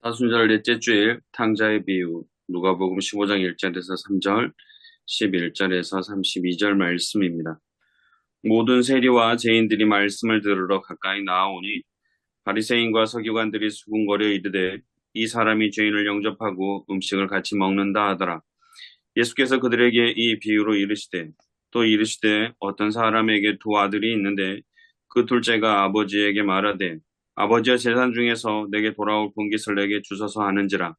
사순절 넷째 주일 탕자의 비유 누가복음 15장 1절에서 3절, 11절에서 32절 말씀입니다. 모든 세리와 죄인들이 말씀을 들으러 가까이 나아오니 바리새인과 서기관들이 수군거려 이르되 이 사람이 죄인을 영접하고 음식을 같이 먹는다 하더라. 예수께서 그들에게 이 비유로 이르시되 또 이르시되 어떤 사람에게 두 아들이 있는데 그 둘째가 아버지에게 말하되 아버지여 재산 중에서 내게 돌아올 분깃을 내게 주소서 하는지라.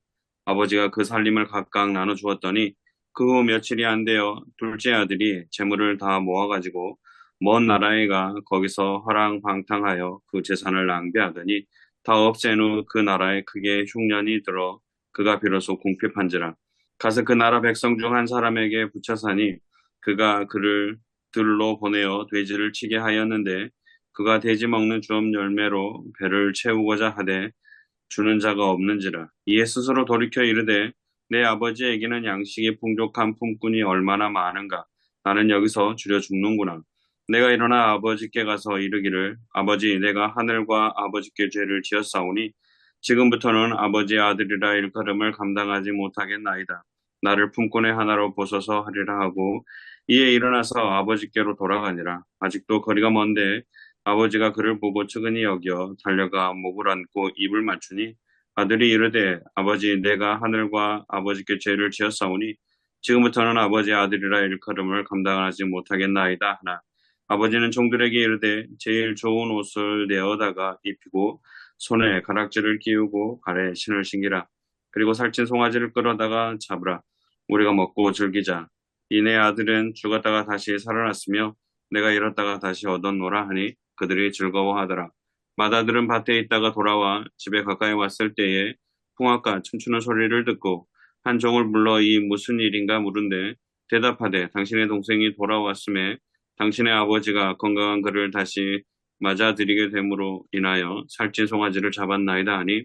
아버지가 그 살림을 각각 나눠 주었더니 그 후 며칠이 안 되어 둘째 아들이 재물을 다 모아가지고 먼 나라에 가 거기서 허랑방탕하여 그 재산을 낭비하더니 다 없앤 후 그 나라에 크게 흉년이 들어 그가 비로소 궁핍한지라. 가서 그 나라 백성 중 한 사람에게 붙여사니 그가 그를 들로 보내어 돼지를 치게 하였는데 그가 돼지 먹는 주업 열매로 배를 채우고자 하되 주는 자가 없는지라. 이에 스스로 돌이켜 이르되 내 아버지에게는 양식이 풍족한 품꾼이 얼마나 많은가. 나는 여기서 주려 죽는구나. 내가 일어나 아버지께 가서 이르기를 아버지 내가 하늘과 아버지께 죄를 지었사오니 지금부터는 아버지의 아들이라 일컬음을 감당하지 못하겠나이다. 나를 품꾼의 하나로 보소서 하리라 하고 이에 일어나서 아버지께로 돌아가니라. 아직도 거리가 먼데 아버지가 그를 보고 측은히 여겨 달려가 목을 안고 입을 맞추니 아들이 이르되 아버지 내가 하늘과 아버지께 죄를 지었사오니 지금부터는 아버지의 아들이라 일컬음을 감당하지 못하겠나이다 하나 아버지는 종들에게 이르되 제일 좋은 옷을 내어다가 입히고 손에 가락지를 끼우고 발에 신을 신기라. 그리고 살찐 송아지를 끌어다가 잡으라. 우리가 먹고 즐기자. 이내 아들은 죽었다가 다시 살아났으며 내가 잃었다가 다시 얻었노라 하니 그들이 즐거워하더라. 맏아들은 밭에 있다가 돌아와 집에 가까이 왔을 때에 풍악과 춤추는 소리를 듣고 한 종을 불러 이 무슨 일인가 물은데 대답하되 당신의 동생이 돌아왔음에 당신의 아버지가 건강한 그를 다시 맞아들이게 됨으로 인하여 살찐 송아지를 잡았나이다 하니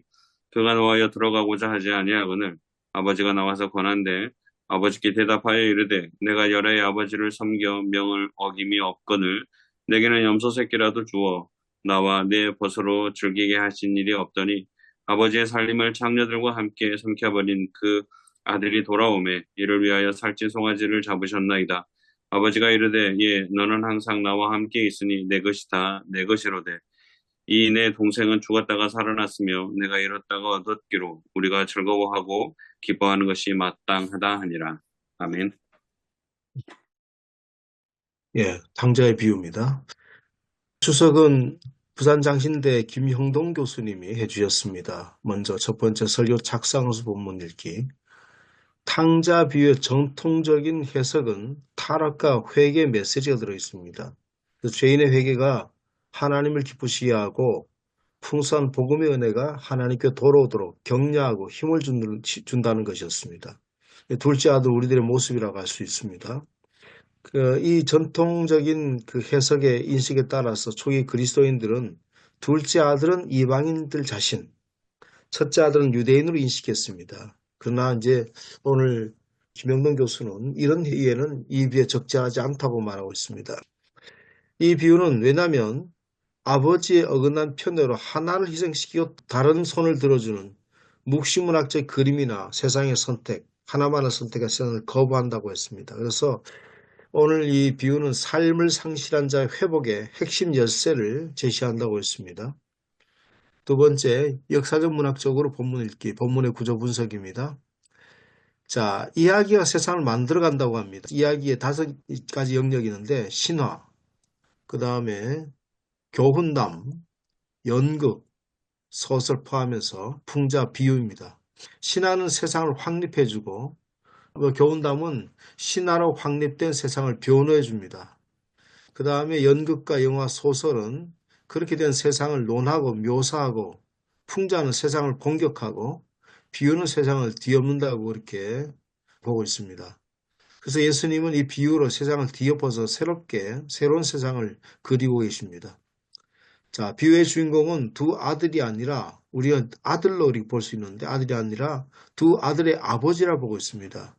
그가 노하여 들어가고자 하지 아니하거늘 아버지가 나와서 권한대 아버지께 대답하여 이르되 내가 열의 아버지를 섬겨 명을 어김이 없거늘 내게는 염소 새끼라도 주어 나와 내 벗으로 즐기게 하신 일이 없더니 아버지의 살림을 장녀들과 함께 삼켜버린 그 아들이 돌아오매 이를 위하여 살찐 송아지를 잡으셨나이다. 아버지가 이르되 예 너는 항상 나와 함께 있으니 내 것이 다 내 것이로되 이 내 동생은 죽었다가 살아났으며 내가 잃었다가 얻었기로 우리가 즐거워하고 기뻐하는 것이 마땅하다 하니라. 아멘. 예, 탕자의 비유입니다. 주석은 부산장신대 김형동 교수님이 해주셨습니다. 먼저 첫 번째 설교 작상수 본문 읽기. 탕자 비유의 정통적인 해석은 타락과 회개 메시지가 들어있습니다. 죄인의 회개가 하나님을 기쁘시게 하고 풍성한 복음의 은혜가 하나님께 돌아오도록 격려하고 힘을 준다는 것이었습니다. 둘째 아들 우리들의 모습이라고 할 수 있습니다. 이 전통적인 그 해석의 인식에 따라서 초기 그리스도인들은 둘째 아들은 이방인들 자신, 첫째 아들은 유대인으로 인식했습니다. 그러나 이제 오늘 김영동 교수는 이런 이해는 이 비유에 적절하지 않다고 말하고 있습니다. 이 비유는 왜냐하면 아버지의 어긋난 편애로 하나를 희생시키고 다른 손을 들어주는 묵시문학적 그림이나 세상의 선택, 하나만을 선택한 세상을 거부한다고 했습니다. 그래서 오늘 이 비유는 삶을 상실한 자의 회복의 핵심 열쇠를 제시한다고 했습니다. 두 번째, 역사적 문학적으로 본문 읽기, 본문의 구조 분석입니다. 자, 이야기가 세상을 만들어간다고 합니다. 이야기에 5가지 영역이 있는데 신화, 그 다음에 교훈담, 연극, 소설 포함해서 풍자, 비유입니다. 신화는 세상을 확립해주고 교훈담은 신화로 확립된 세상을 변호해 줍니다. 그 다음에 연극과 영화, 소설은 그렇게 된 세상을 논하고 묘사하고 풍자는 세상을 공격하고 비유는 세상을 뒤엎는다고 그렇게 보고 있습니다. 그래서 예수님은 이 비유로 세상을 뒤엎어서 새롭게 새로운 세상을 그리고 계십니다. 자, 비유의 주인공은 두 아들이 아니라 우리가 아들로 이렇게 볼 수 있는데 아들이 아니라 두 아들의 아버지라 보고 있습니다.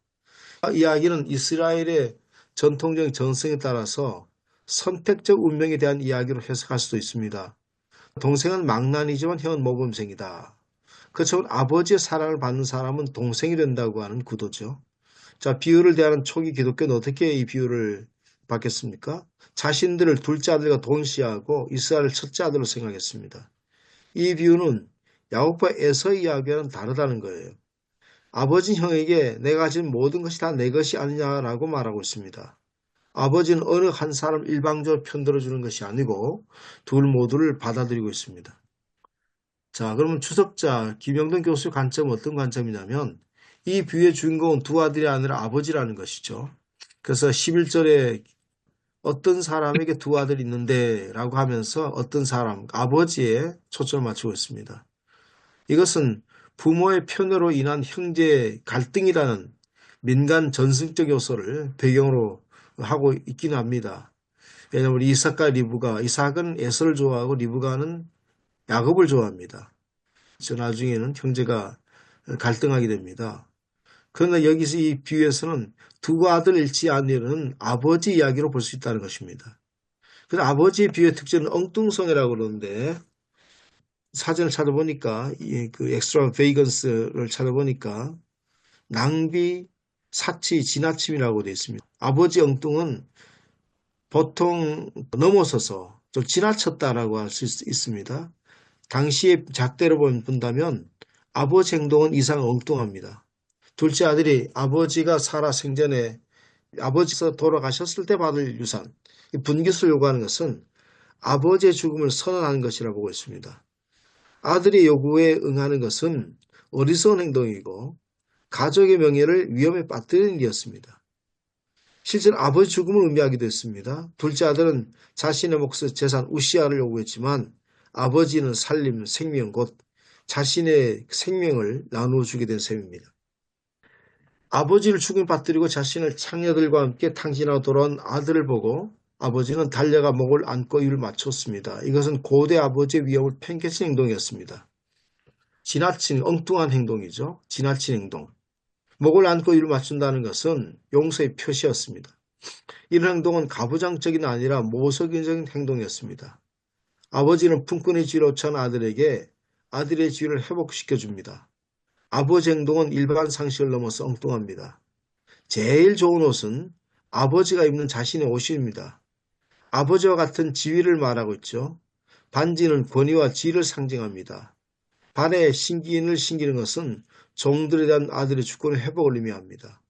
이 이야기는 이스라엘의 전통적인 전승에 따라서 선택적 운명에 대한 이야기로 해석할 수도 있습니다. 동생은 망난이지만 형은 모범생이다. 그처럼 아버지의 사랑을 받는 사람은 동생이 된다고 하는 구도죠. 자, 비유를 대하는 초기 기독교는 어떻게 이 비유를 받겠습니까? 자신들을 둘째 아들과 동시하고 이스라엘을 첫째 아들로 생각했습니다. 이 비유는 야곱과 에서의 이야기와는 다르다는 거예요. 아버지는 형에게 내가 가진 모든 것이 다 내 것이 아니냐라고 말하고 있습니다. 아버지는 어느 한 사람 일방적으로 편들어주는 것이 아니고 둘 모두를 받아들이고 있습니다. 자, 그러면 추석자 김영돈 교수의 관점은 어떤 관점이냐면 이 비유의 주인공은 두 아들이 아니라 아버지라는 것이죠. 그래서 11절에 어떤 사람에게 두 아들이 있는데 라고 하면서 어떤 사람, 아버지에 초점을 맞추고 있습니다. 이것은 부모의 편애로 인한 형제 갈등이라는 민간 전승적 요소를 배경으로 하고 있기는 합니다. 왜냐하면 우리 이삭과 리브가 이삭은 에서를 좋아하고 리브가는 야곱을 좋아합니다. 저 나중에는 형제가 갈등하게 됩니다. 그러나 여기서 이 비유에서는 두 아들 잃지 않으려는 아버지 이야기로 볼 수 있다는 것입니다. 그래서 아버지의 비유의 특징은 엉뚱성이라고 그러는데 사전을 찾아보니까 그 엑스트라 베이건스를 찾아보니까 낭비, 사치, 지나침이라고 되어 있습니다. 아버지 엉뚱은 보통 넘어서서 좀 지나쳤다라고 할 수 있습니다. 당시의 잣대로 본다면 아버지 행동은 이상 엉뚱합니다. 둘째 아들이 아버지가 살아 생전에 아버지가 돌아가셨을 때 받을 유산, 분깃을 요구하는 것은 아버지의 죽음을 선언하는 것이라고 보고 있습니다. 아들의 요구에 응하는 것은 어리석은 행동이고 가족의 명예를 위험에 빠뜨리는 일이었습니다. 실제로 아버지 죽음을 의미하기도 했습니다. 둘째 아들은 자신의 몫의 재산 우시아를 요구했지만 아버지는 살림, 생명, 곧 자신의 생명을 나누어 주게 된 셈입니다. 아버지를 죽음에 빠뜨리고 자신을 창녀들과 함께 탕진하고 돌아온 아들을 보고 아버지는 달려가 목을 안고 입을 맞췄습니다. 이것은 고대 아버지의 위험을 팽개친 행동이었습니다. 지나친 엉뚱한 행동이죠. 지나친 행동. 목을 안고 입을 맞춘다는 것은 용서의 표시였습니다. 이런 행동은 가부장적인 아니라 모성적인 행동이었습니다. 아버지는 품꾼의 지위로 찬 아들에게 아들의 지위를 회복시켜줍니다. 아버지 행동은 일반 상식을 넘어서 엉뚱합니다. 제일 좋은 옷은 아버지가 입는 자신의 옷입니다. 아버지와 같은 지위를 말하고 있죠. 반지는 권위와 지위를 상징합니다. 발에 신기인을 신기는 것은 종들에 대한 아들의 주권의 회복을 의미합니다.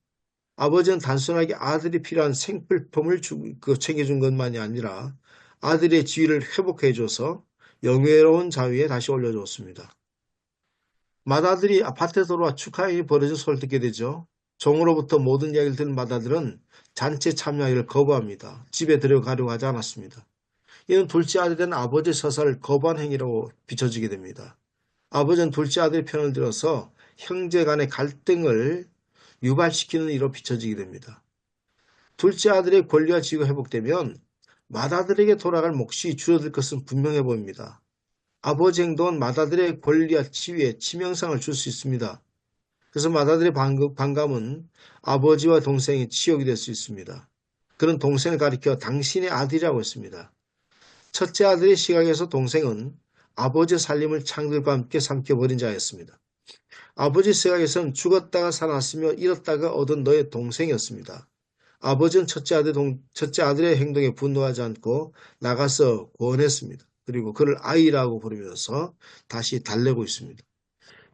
아버지는 단순하게 아들이 필요한 생필품을 챙겨준 것만이 아니라 아들의 지위를 회복해줘서 영예로운 자위에 다시 올려주었습니다. 맏아들이 아파트에 들어와 축하행이 벌어진 소리를 듣게 되죠. 종으로부터 모든 이야기를 들은 맏아들은 잔치에 참여하기를 거부합니다. 집에 들어가려고 하지 않았습니다. 이는 둘째 아들에 대한 아버지의 서사를 거부한 행위라고 비춰지게 됩니다. 아버지는 둘째 아들의 편을 들어서 형제 간의 갈등을 유발시키는 이로 비춰지게 됩니다. 둘째 아들의 권리와 지위가 회복되면 맏아들에게 돌아갈 몫이 줄어들 것은 분명해 보입니다. 아버지 행동은 맏아들의 권리와 지위에 치명상을 줄 수 있습니다. 그래서 맏아들의 반감은 아버지와 동생의 치욕이 될 수 있습니다. 그는 동생을 가리켜 당신의 아들이라고 했습니다. 첫째 아들의 시각에서 동생은 아버지의 살림을 창들과 함께 삼켜버린 자였습니다. 아버지 시각에서는 죽었다가 살아났으며 잃었다가 얻은 너의 동생이었습니다. 아버지는 첫째 아들의 행동에 분노하지 않고 나가서 구원했습니다. 그리고 그를 아이라고 부르면서 다시 달래고 있습니다.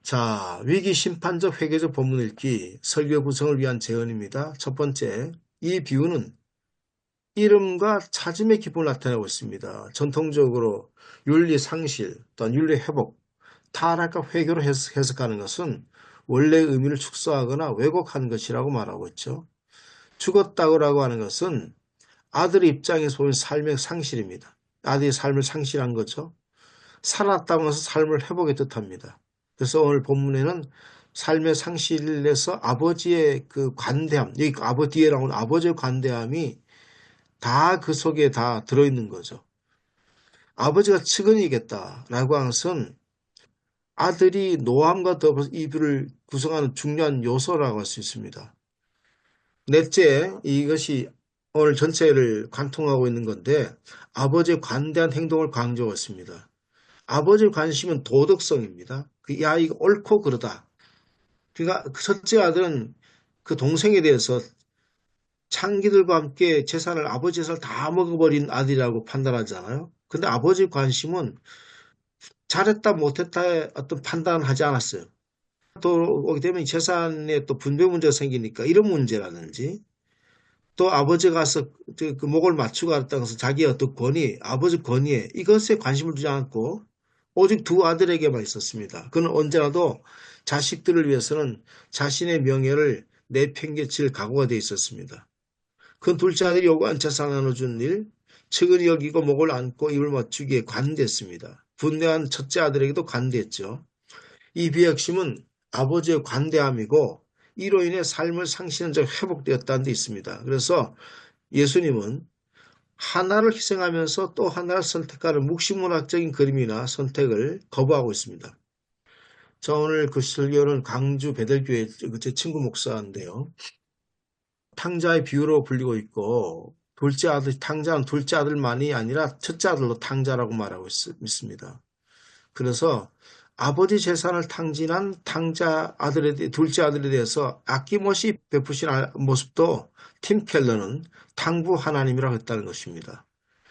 자, 위기 심판적 회개적 본문 읽기 설교 구성을 위한 제언입니다. 첫 번째, 이 비유는 이름과 찾음의 기쁨을 나타내고 있습니다. 전통적으로 윤리 상실 또는 윤리 회복, 타락과 회개로 해석하는 것은 원래의 의미를 축소하거나 왜곡하는 것이라고 말하고 있죠. 죽었다고 하는 것은 아들의 입장에서 보면 삶의 상실입니다. 아들이 삶을 상실한 거죠. 살아났다고 해서 삶을 회복의 뜻합니다. 그래서 오늘 본문에는 삶의 상실에서 아버지의 그 관대함, 여기 뒤에 나오는 아버지의 관대함이 다 그 속에 다 들어있는 거죠. 아버지가 측은이겠다라고 하는 것은 아들이 노함과 더불어서 이 비를 구성하는 중요한 요소라고 할 수 있습니다. 넷째, 이것이 오늘 전체를 관통하고 있는 건데 아버지의 관대한 행동을 강조하고 있습니다. 아버지의 관심은 도덕성입니다. 야, 이거 옳고 그러다. 그러니까 그 첫째 아들은 그 동생에 대해서 창기들과 함께 재산을 아버지 재산을 다 먹어버린 아들이라고 판단하잖아요. 근데 아버지의 관심은 잘했다 못했다의 어떤 판단을 하지 않았어요. 또 오게 되면 재산에 또 분배 문제가 생기니까 이런 문제라든지 또 아버지가 가서 그 목을 맞추고 갔다고 해서 자기의 어떤 권위, 아버지 권위에 이것에 관심을 두지 않고 오직 두 아들에게만 있었습니다. 그는 언제라도 자식들을 위해서는 자신의 명예를 내팽개칠 각오가 되어 있었습니다. 그 둘째 아들이 요구한 재산 나눠준 일, 측은히 여기고 목을 안고 입을 맞추기에 관대했습니다. 분노한 첫째 아들에게도 관대했죠. 이 비약심은 아버지의 관대함이고 이로 인해 삶을 상실한 적 회복되었다는 데 있습니다. 그래서 예수님은 하나를 희생하면서 또 하나를 선택하는 묵시문학적인 그림이나 선택을 거부하고 있습니다. 저 오늘 그 설교는 광주 베델교회 제 친구 목사인데요. 탕자의 비유로 불리고 있고 둘째 아들, 탕자는 둘째 아들만이 아니라 첫째 아들로 탕자라고 말하고 있습니다. 그래서 아버지 재산을 탕진한 둘째 아들에 대해서 아낌없이 베푸신 모습도 팀 켈러는 탕부 하나님이라고 했다는 것입니다.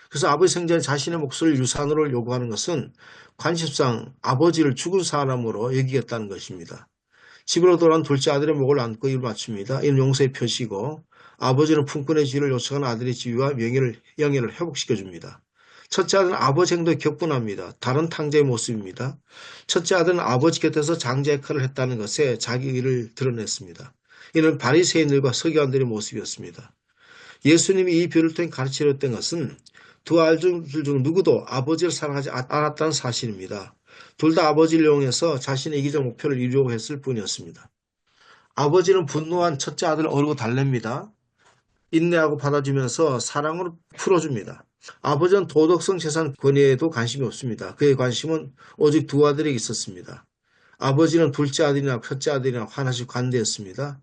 그래서 아버지 생전에 자신의 몫을 유산으로 요구하는 것은 관습상 아버지를 죽은 사람으로 여기겠다는 것입니다. 집으로 돌아온 둘째 아들의 목을 안고 입을 맞춥니다. 이는 용서의 표시고 아버지는 품꾼의 지위를 요청한 아들의 지위와 영예를 회복시켜줍니다. 첫째 아들은 아버지 행동에 격분합니다. 다른 탕자의 모습입니다. 첫째 아들은 아버지 곁에서 장자 역할을 했다는 것에 자기 의를 드러냈습니다. 이는 바리새인들과 서기관들의 모습이었습니다. 예수님이 이 비유를 통해 가르치려던 것은 두 아들 중 누구도 아버지를 사랑하지 않았다는 사실입니다. 둘 다 아버지를 이용해서 자신의 이기적 목표를 이루려고 했을 뿐이었습니다. 아버지는 분노한 첫째 아들을 어르고 달랩니다. 인내하고 받아주면서 사랑으로 풀어줍니다. 아버지는 도덕성 재산 권위에도 관심이 없습니다. 그의 관심은 오직 두 아들에게 있었습니다. 아버지는 둘째 아들이나 첫째 아들이나 하나씩 관대했습니다.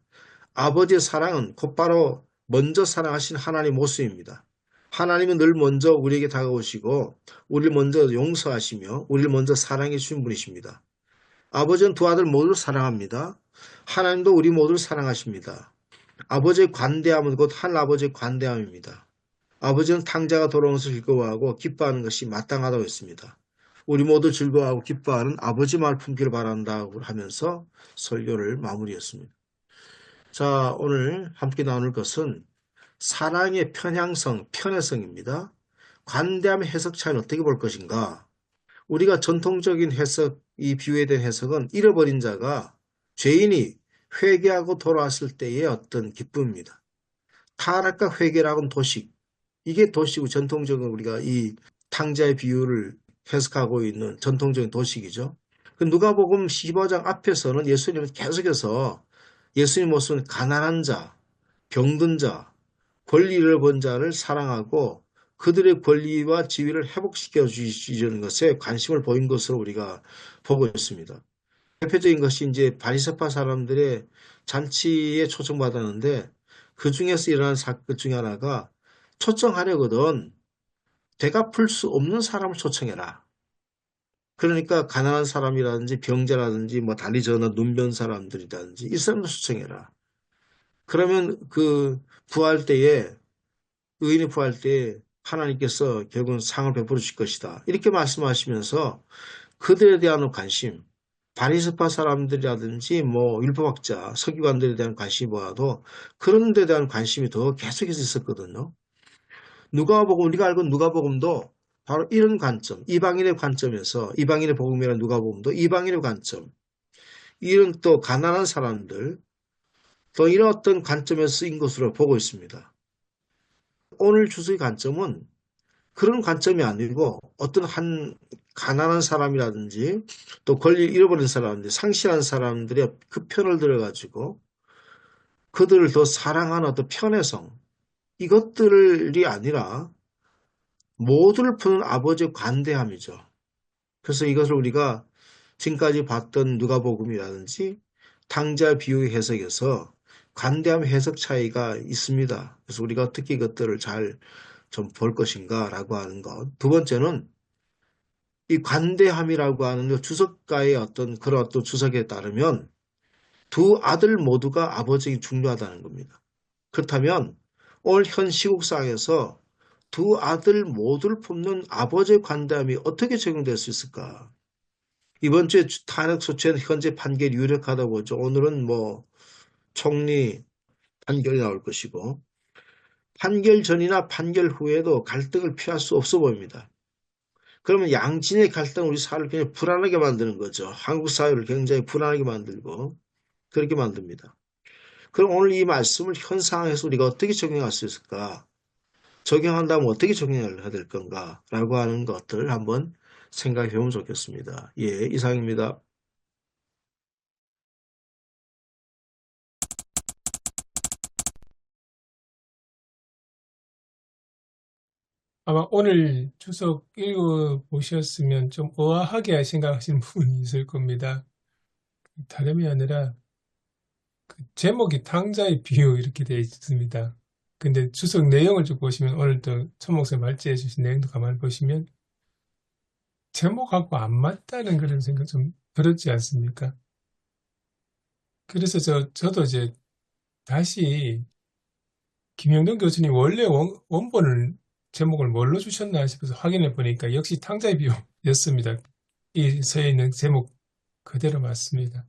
아버지의 사랑은 곧바로 먼저 사랑하신 하나님 모습입니다. 하나님은 늘 먼저 우리에게 다가오시고 우리를 먼저 용서하시며 우리를 먼저 사랑해 주신 분이십니다. 아버지는 두 아들 모두를 사랑합니다. 하나님도 우리 모두를 사랑하십니다. 아버지의 관대함은 곧 하나아버지의 관대함입니다. 아버지는 탕자가 돌아온 것을 즐거워하고 기뻐하는 것이 마땅하다고 했습니다. 우리 모두 즐거워하고 기뻐하는 아버지 말 품기를 바란다고 하면서 설교를 마무리했습니다. 자, 오늘 함께 나눌 것은 사랑의 편향성, 편애성입니다. 관대함의 해석 차이는 어떻게 볼 것인가? 우리가 전통적인 해석, 이 비유에 대한 해석은 잃어버린 자가 죄인이 회개하고 돌아왔을 때의 어떤 기쁨입니다. 타락과 회개라고는 도식. 이게 도식이고 전통적인 우리가 이 탕자의 비유를 해석하고 있는 전통적인 도식이죠. 누가복음 15장 앞에서는 예수님은 계속해서 예수님 모습은 가난한 자, 병든 자, 권리 잃어본 자를 사랑하고 그들의 권리와 지위를 회복시켜 주시는 것에 관심을 보인 것으로 우리가 보고 있습니다. 대표적인 것이 이제 바리새파 사람들의 잔치에 초청받았는데 그 중에서 일어난 사건 중에 하나가 초청하려거든 되갚을 수 없는 사람을 초청해라. 그러니까 가난한 사람이라든지 병자라든지 뭐 다리 저나 눈변 사람들이라든지 이 사람들 초청해라. 그러면 그 부활 때에 의인이 부활 때에 하나님께서 결국은 상을 베풀어 주실 것이다. 이렇게 말씀하시면서 그들에 대한 관심, 바리새파 사람들이라든지 뭐 율법학자, 서기관들에 대한 관심보다도 그런 데 대한 관심이 더 계속해서 있었거든요. 누가복음, 우리가 알고 있는 누가복음도 바로 이런 관점, 이방인의 관점에서 이방인의 복음이라는 누가복음도 이방인의 관점, 이런 또 가난한 사람들, 또 이런 어떤 관점에서 쓰인 것으로 보고 있습니다. 오늘 주석의 관점은 그런 관점이 아니고 어떤 한 가난한 사람이라든지 또 권리를 잃어버린 사람들, 상실한 사람들의 그 편을 들어가지고 그들을 더 사랑하는 어떤 편애성, 이것들이 아니라 모두를 푸는 아버지의 관대함이죠. 그래서 이것을 우리가 지금까지 봤던 누가복음이라든지 탕자 비유의 해석에서 관대함 해석 차이가 있습니다. 그래서 우리가 어떻게 이것들을 잘 좀 볼 것인가라고 하는 것. 두 번째는 이 관대함이라고 하는 그 주석가의 어떤 그런 어떤 주석에 따르면 두 아들 모두가 아버지에게 중요하다는 겁니다. 그렇다면 오늘 현 시국상에서 두 아들 모두를 품는 아버지의 관대함이 어떻게 적용될 수 있을까? 이번 주에 탄핵 소추는 현재 판결이 유력하다고 보죠. 오늘은 뭐 총리 판결이 나올 것이고 판결 전이나 판결 후에도 갈등을 피할 수 없어 보입니다. 그러면 양진의 갈등은 우리 사회를 굉장히 불안하게 만드는 거죠. 한국 사회를 굉장히 불안하게 만들고 그렇게 만듭니다. 그럼 오늘 이 말씀을 현 상황에서 우리가 어떻게 적용할 수 있을까? 적용한다면 어떻게 적용해야 될 건가? 라고 하는 것들을 한번 생각해 보면 좋겠습니다. 예, 이상입니다. 아마 오늘 주석 읽어보셨으면 좀 의아하게 생각하시는 부분이 있을 겁니다. 다름이 아니라 그 제목이 탕자의 비유 이렇게 되어 있습니다. 근데 주석 내용을 좀 보시면 오늘 또 천 목사님 말씀해 주신 내용도 가만히 보시면 제목하고 안 맞다는 그런 생각 좀 들었지 않습니까? 그래서 저도 이제 다시 김영돈 교수님 원래 원본을 제목을 뭘로 주셨나 싶어서 확인해 보니까 역시 탕자의 비유였습니다. 이 서에 있는 제목 그대로 맞습니다.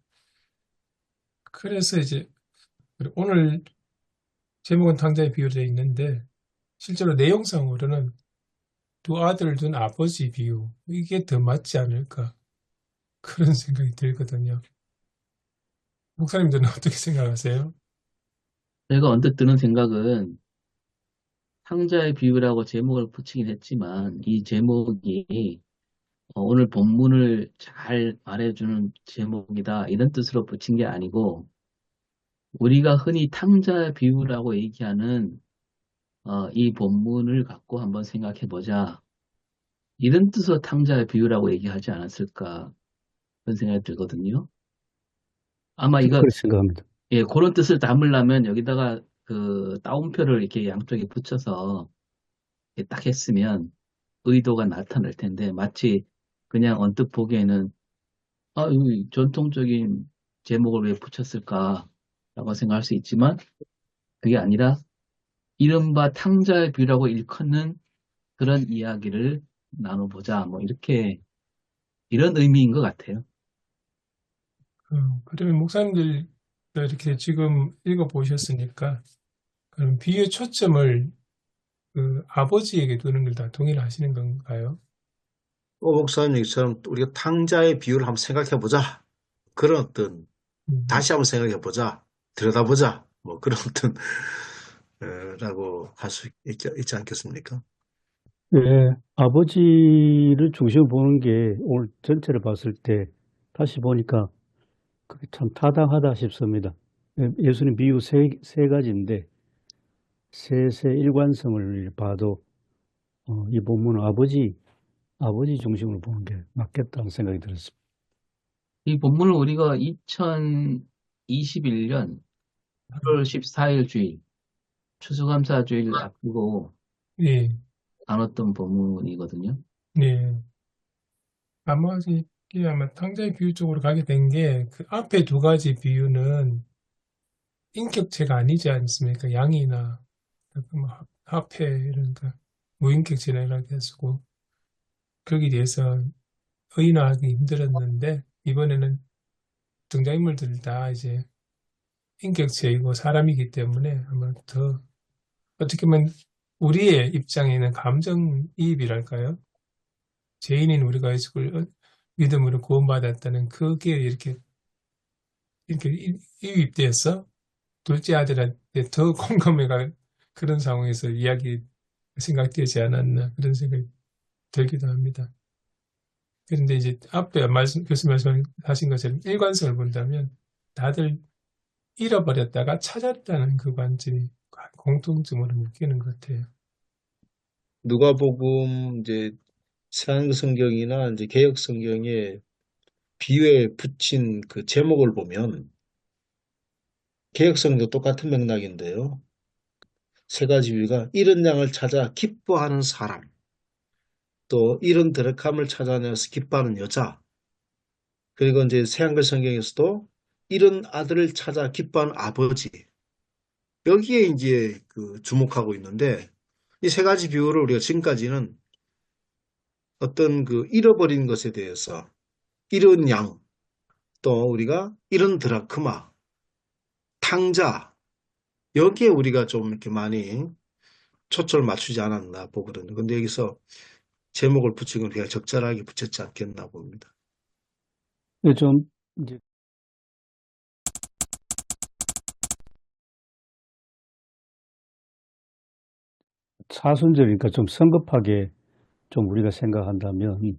그래서 이제 오늘 제목은 탕자의 비유로 되어 있는데 실제로 내용상으로는 두 아들을 둔 아버지 비유 이게 더 맞지 않을까 그런 생각이 들거든요. 목사님들은 어떻게 생각하세요? 제가 언뜻 드는 생각은 상자의 비유라고 제목을 붙이긴 했지만 이 제목이 오늘 본문을 잘 말해주는 제목이다 이런 뜻으로 붙인 게 아니고 우리가 흔히 탕자의 비유라고 얘기하는 이 본문을 갖고 한번 생각해 보자. 이런 뜻으로 탕자의 비유라고 얘기하지 않았을까 그런 생각이 들거든요. 아마 저도 이거 그렇게 생각합니다. 예, 그런 뜻을 담으려면 여기다가 그 따옴표를 이렇게 양쪽에 붙여서 이렇게 딱 했으면 의도가 나타날 텐데 마치 그냥 언뜻 보기에는 이 전통적인 제목을 왜 붙였을까라고 생각할 수 있지만 그게 아니라 이른바 탕자의 비유라고 일컫는 그런 이야기를 나눠보자 뭐 이렇게 이런 의미인 것 같아요. 그러면 목사님들 이렇게 지금 읽어보셨으니까 그럼 비유의 초점을 그 아버지에게 두는 걸 다 동의를 하시는 건가요? 오 목사님 얘기처럼 우리가 탕자의 비유를 한번 생각해 보자. 그런 어떤 음, 다시 한번 생각해 보자. 들여다보자. 뭐 그런 어떤 라고 할 수 있지 않겠습니까? 예, 아버지를 중심으로 보는 게 오늘 전체를 봤을 때 다시 보니까 그게 참 타당하다 싶습니다. 예수님 비유 세 가지인데 셋의 일관성을 봐도 이 본문은 아버지 중심으로 보는 게 맞겠다는 생각이 들었습니다. 이 본문을 우리가 2021년 8월 14일 주일 추수감사주일 앞두고 예, 나눴던 본문이거든요. 예. 이게 아마 탕자의 비유 쪽으로 가게 된 게 그 앞에 두 가지 비유는 인격체가 아니지 않습니까? 양이나 뭐 화폐 이런 거 무인격체라 이렇게 해서 거기에 대해서 의인화하기 힘들었는데 이번에는 등장인물들 다 이제 인격체이고 사람이기 때문에 아마 더 어떻게 보면 우리의 입장에는 감정이입이랄까요? 죄인인 우리가 예수를 믿음으로 구원받았다는 그게 이렇게 이입돼서 둘째 아들한테 더 공감해가 그런 상황에서 이야기 생각되지 않았나 그런 생각이 들기도 합니다. 그런데 이제 앞에 교수님 말씀하신 것처럼 일관성을 본다면 다들 잃어버렸다가 찾았다는 그 관점이 공통점으로 느끼는 것 같아요. 누가복음 이제 새한글 성경이나 이제 개역 성경에 비유에 붙인 그 제목을 보면 개역 성경도 똑같은 맥락인데요. 세 가지 비유가 잃은 양을 찾아 기뻐하는 사람, 또 이런 드럭함을 찾아내서 기뻐하는 여자, 그리고 이제 새한글 성경에서도 이런 아들을 찾아 기뻐하는 아버지, 여기에 이제 그 주목하고 있는데, 이 세 가지 비유를 우리가 지금까지는 어떤 그 잃어버린 것에 대해서, 잃은 양, 또 우리가 잃은 드라크마, 탕자, 여기에 우리가 좀 이렇게 많이 초점을 맞추지 않았나 보거든요. 근데 여기서 제목을 붙인 건 그냥 적절하게 붙였지 않겠나 봅니다. 좀 이제 사순절이니까 좀 성급하게 좀 우리가 생각한다면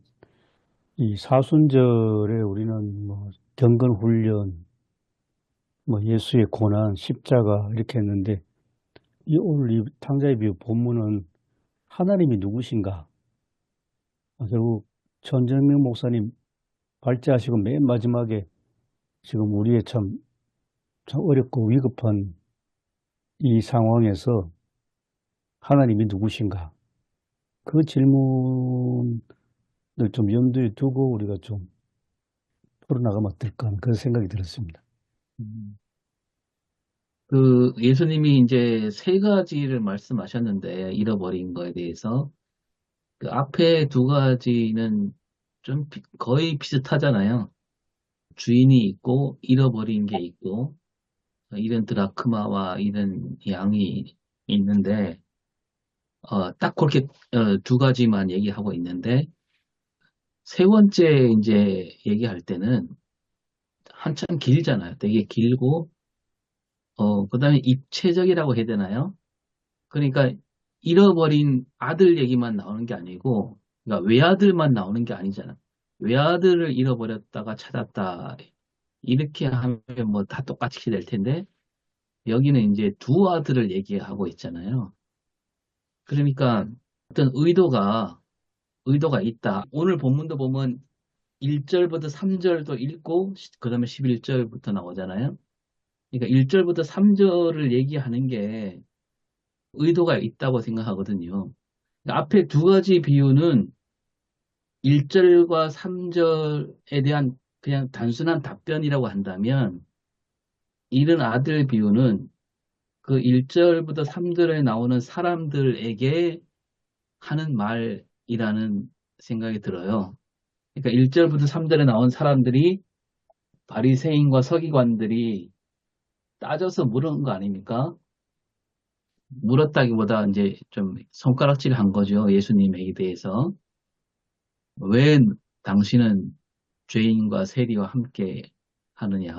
이 사순절에 우리는 뭐 경건 훈련, 뭐 예수의 고난, 십자가 이렇게 했는데 오늘 이 탕자의 비유 본문은 하나님이 누구신가? 결국 전정명 목사님 발제하시고 맨 마지막에 지금 우리의 참 어렵고 위급한 이 상황에서 하나님이 누구신가? 그 질문을 좀 염두에 두고 우리가 좀 풀어나가면 어떨까 하는 그런 생각이 들었습니다. 음. 그 예수님이 이제 세 가지를 말씀하셨는데 잃어버린 거에 대해서 그 앞에 두 가지는 좀 거의 비슷하잖아요. 주인이 있고 잃어버린 게 있고 잃은 드라크마와 잃은 양이 있는데 딱 그렇게 두 가지만 얘기하고 있는데 세 번째 이제 얘기할 때는 한참 길잖아요. 되게 길고 그다음에 입체적이라고 해야 되나요? 그러니까 잃어버린 아들 얘기만 나오는 게 아니고, 그러니까 외아들만 나오는 게 아니잖아. 외아들을 잃어버렸다가 찾았다. 이렇게 하면 뭐 다 똑같이 될 텐데, 여기는 이제 두 아들을 얘기하고 있잖아요. 그러니까 어떤 의도가 있다. 오늘 본문도 보면 1절부터 3절도 읽고, 그 다음에 11절부터 나오잖아요. 그러니까 1절부터 3절을 얘기하는 게 의도가 있다고 생각하거든요. 앞에 두 가지 비유는 1절과 3절에 대한 그냥 단순한 답변이라고 한다면, 잃은 아들 비유는 그 1절부터 3절에 나오는 사람들에게 하는 말이라는 생각이 들어요. 그러니까 1절부터 3절에 나온 사람들이 바리새인과 서기관들이 따져서 물은 거 아닙니까? 물었다기보다 이제 좀 손가락질 한 거죠. 예수님에 대해서. 왜 당신은 죄인과 세리와 함께 하느냐.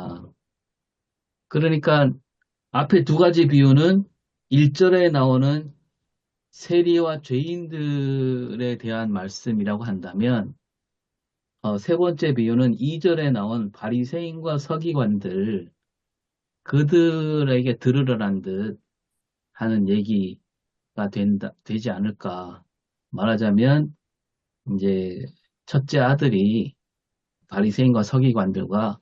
그러니까 앞에 두 가지 비유는 1절에 나오는 세리와 죄인들에 대한 말씀이라고 한다면 세 번째 비유는 2절에 나온 바리새인과 서기관들 그들에게 들으라는 듯 하는 얘기가 되지 않을까. 말하자면 이제 첫째 아들이 바리새인과 서기관들과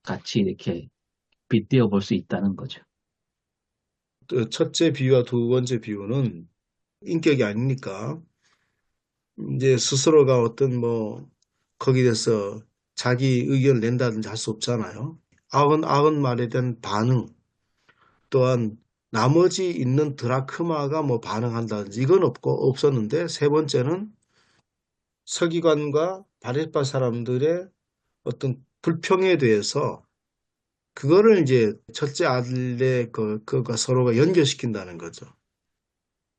같이 이렇게 빗대어 볼 수 있다는 거죠. 또 첫째 비유와 두 번째 비유는 인격이 아니니까 이제 스스로가 어떤 뭐 거기에 대해서 자기 의견을 낸다든지 할 수 없잖아요. 아흔 말에 대한 반응, 또한 나머지 있는 드라크마가 뭐 반응한다든지 이건 없었는데, 세 번째는 서기관과 바리새파 사람들의 어떤 불평에 대해서 그거를 이제 첫째 아들의 그가 서로가 연결시킨다는 거죠.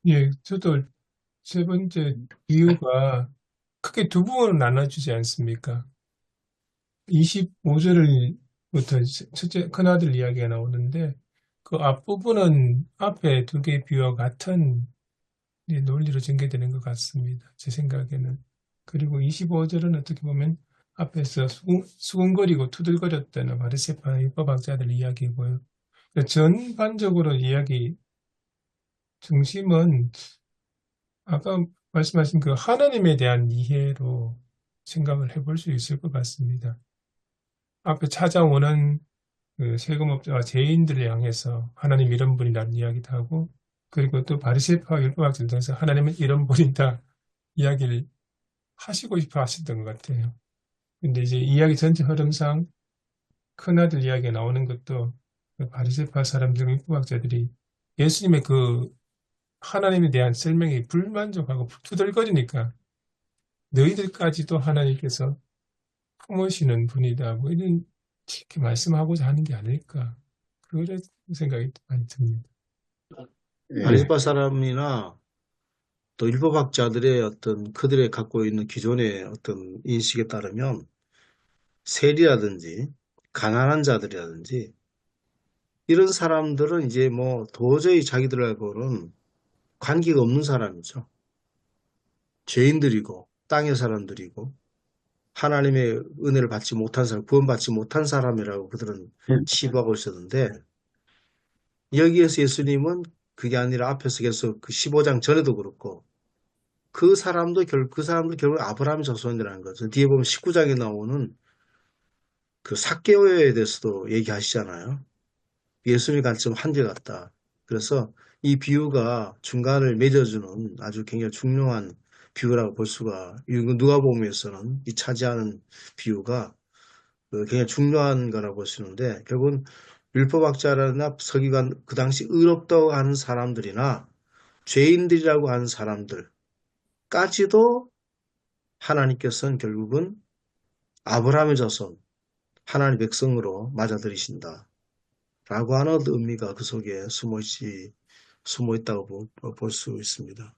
예, 저도 세 번째 비유가 크게 두 부분으로 나눠주지 않습니까? 25절부터 첫째 큰아들 이야기가 나오는데 그 앞부분은 앞에 두 개의 비유와 같은 논리로 전개되는 것 같습니다. 제 생각에는. 그리고 25절은 어떻게 보면 앞에서 수군거리고 투덜거렸다는 바리새파 율법학자들 이야기고요. 전반적으로 이야기 중심은 아까 말씀하신 그 하나님에 대한 이해로 생각을 해볼 수 있을 것 같습니다. 앞에 찾아오는 그 세금업자와 죄인들을 향해서 하나님 이런 분이라는 이야기도 하고, 그리고 또 바리새파 율법학자들 등에서 하나님은 이런 분이다 이야기를 하시고 싶어 하셨던 것 같아요. 근데 이제 이야기 전체 흐름상 큰아들 이야기가 나오는 것도 그 바리새파 사람들, 율법학자들이 예수님의 그 하나님에 대한 설명이 불만족하고 투덜거리니까 너희들까지도 하나님께서 품으시는 분이다. 뭐 이렇게 말씀하고자 하는 게 아닐까. 그런 생각이 많이 듭니다. 바리새파 사람이나 또 율법학자들의 어떤 그들의 갖고 있는 기존의 어떤 인식에 따르면 세리라든지 가난한 자들이라든지 이런 사람들은 이제 뭐 도저히 자기들하고는 관계가 없는 사람이죠. 죄인들이고 땅의 사람들이고 하나님의 은혜를 받지 못한 사람, 구원받지 못한 사람이라고 그들은 치부하고 있었는데 여기에서 예수님은 그게 아니라 앞에서 계속 그 15장 전에도 그렇고 그 사람도 결국 아브라함의 자손이라는 거죠. 뒤에 보면 19장에 나오는 그 삭개오에 대해서도 얘기하시잖아요. 예수님의 관점 한결같다. 그래서 이 비유가 중간을 맺어주는 아주 굉장히 중요한 비유라고 볼 수가, 누가복음에서는 이 차지하는 비유가 굉장히 중요한 거라고 볼 수 있는데, 결국은 율법학자나 서기관, 그 당시 의롭다고 하는 사람들이나 죄인들이라고 하는 사람들까지도 하나님께서는 결국은 아브라함의 자손, 하나님의 백성으로 맞아들이신다. 라고 하는 의미가 그 속에 숨어 있다고 볼 수 있습니다.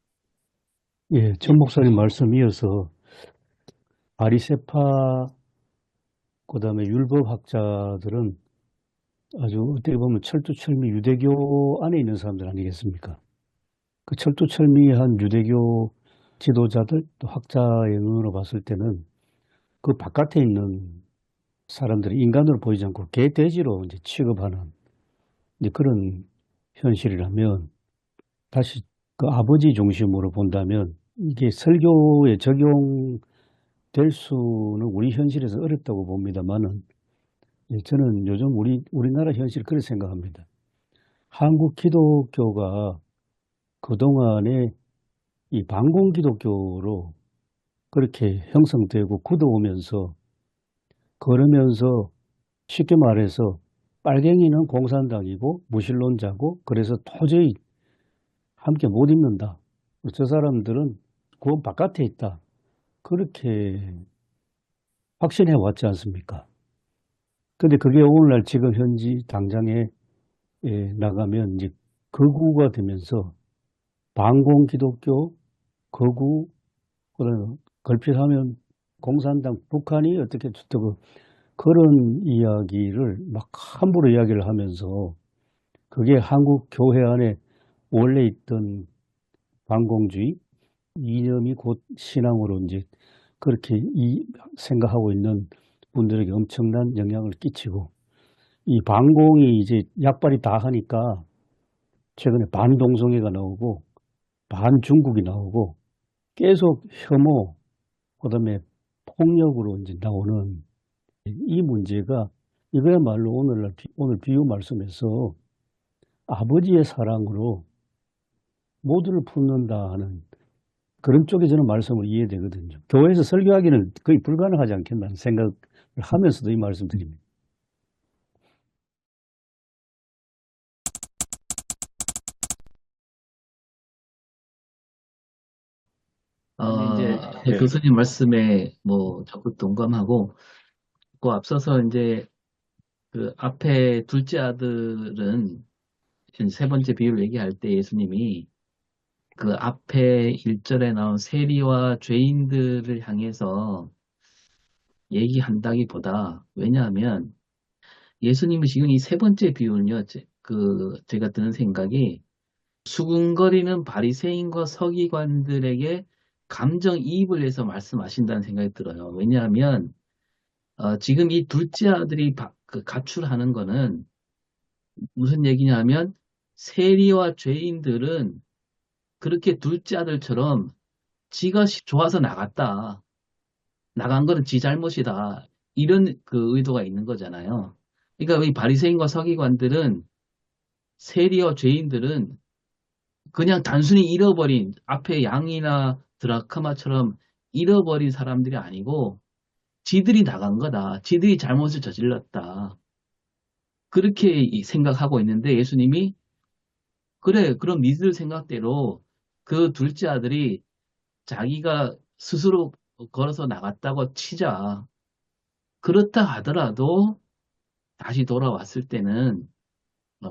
예, 전 목사님 말씀 이어서 바리새파 그다음에 율법학자들은 아주 어떻게 보면 철두철미 유대교 안에 있는 사람들 아니겠습니까? 그 철두철미한 유대교 지도자들 또 학자의 눈으로 봤을 때는 그 바깥에 있는 사람들이 인간으로 보이지 않고 개돼지로 이제 취급하는 이제 그런 현실이라면 다시 그 아버지 중심으로 본다면 이게 설교에 적용될 수는 우리 현실에서 어렵다고 봅니다만은 저는 요즘 우리나라 현실 그렇게 생각합니다. 한국 기독교가 그동안에 이 반공 기독교로 그렇게 형성되고 굳어오면서 그러면서 쉽게 말해서 빨갱이는 공산당이고 무신론자고 그래서 도저히 함께 못 있는다. 저 사람들은 구원 바깥에 있다. 그렇게 확신해 왔지 않습니까? 근데 그게 오늘날 지금 현지 당장에 나가면 이제 극우가 되면서 반공 기독교, 극우, 걸핏하면 공산당, 북한이 어떻게 좋다고 그런 이야기를 막 함부로 이야기를 하면서 그게 한국 교회 안에 원래 있던 반공주의 이념이 곧 신앙으로 이제 그렇게 생각하고 있는 분들에게 엄청난 영향을 끼치고 이 반공이 이제 약발이 다 하니까 최근에 반동성애가 나오고 반중국이 나오고 계속 혐오 그다음에 폭력으로 이제 나오는 이 문제가 이거야말로 오늘 비유 말씀에서 아버지의 사랑으로 모두를 품는다 하는 그런 쪽에 저는 말씀을 이해되거든요. 교회에서 설교하기는 거의 불가능하지 않겠다는 생각을 하면서도 이 말씀 드립니다. 이제 네. 교수님 말씀에 뭐 적극 동감하고 그 앞서서 이제 그 앞에 둘째 아들은 세 번째 비유를 얘기할 때 예수님이 그 앞에 1절에 나온 세리와 죄인들을 향해서 얘기한다기보다 왜냐하면 예수님이 지금 이 세 번째 비유는요, 제가 드는 생각이 수군거리는 바리새인과 서기관들에게 감정이입을 해서 말씀하신다는 생각이 들어요. 왜냐하면 지금 이 둘째 아들이 가출하는 거는 무슨 얘기냐면 세리와 죄인들은 그렇게 둘째 아들처럼 지가 좋아서 나갔다. 나간 거는 지 잘못이다. 이런 그 의도가 있는 거잖아요. 그러니까 이 바리새인과 서기관들은 세리와 죄인들은 그냥 단순히 잃어버린 앞에 양이나 드라크마처럼 잃어버린 사람들이 아니고 지들이 나간 거다. 지들이 잘못을 저질렀다. 그렇게 생각하고 있는데 예수님이 그래, 그럼 니들 생각대로 그 둘째 아들이 자기가 스스로 걸어서 나갔다고 치자. 그렇다 하더라도 다시 돌아왔을 때는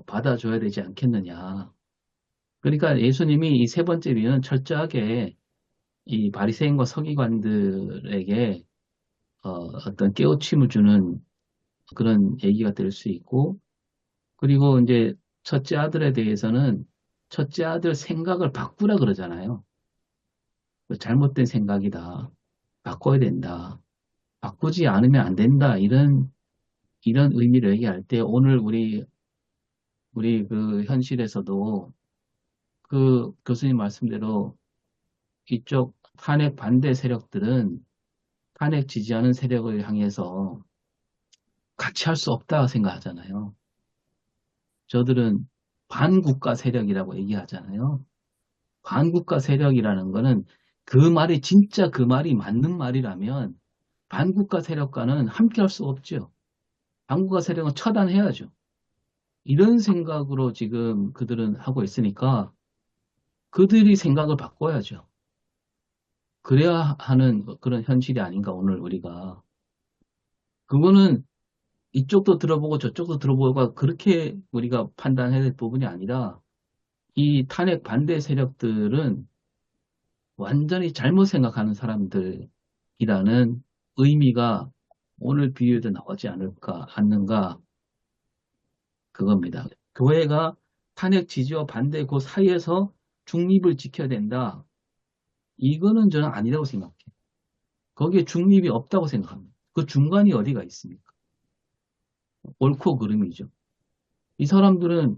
받아줘야 되지 않겠느냐. 그러니까 예수님이 이 세 번째 비유는 철저하게 이 바리새인과 서기관들에게 어떤 깨우침을 주는 그런 얘기가 될 수 있고, 그리고 이제 첫째 아들에 대해서는 첫째 아들 생각을 바꾸라 그러잖아요. 잘못된 생각이다. 바꿔야 된다. 바꾸지 않으면 안 된다. 이런 의미를 얘기할 때 오늘 우리 그 현실에서도 그 교수님 말씀대로 이쪽 탄핵 반대 세력들은 탄핵 지지하는 세력을 향해서 같이 할 수 없다 생각하잖아요. 저들은 반국가 세력이라고 얘기하잖아요. 반국가 세력이라는 거는 그 말이 진짜 그 말이 맞는 말이라면 반국가 세력과는 함께 할 수 없죠. 반국가 세력은 처단해야죠. 이런 생각으로 지금 그들은 하고 있으니까 그들이 생각을 바꿔야죠. 그래야 하는 그런 현실이 아닌가 오늘 우리가. 그거는 이쪽도 들어보고 저쪽도 들어보고 그렇게 우리가 판단해야 될 부분이 아니라 이 탄핵 반대 세력들은 완전히 잘못 생각하는 사람들이라는 의미가 오늘 비유에도 나오지 않는가 그겁니다. 교회가 탄핵 지지와 반대 그 사이에서 중립을 지켜야 된다. 이거는 저는 아니라고 생각해요. 거기에 중립이 없다고 생각합니다. 그 중간이 어디가 있습니까? 옳고 그름이죠. 이 사람들은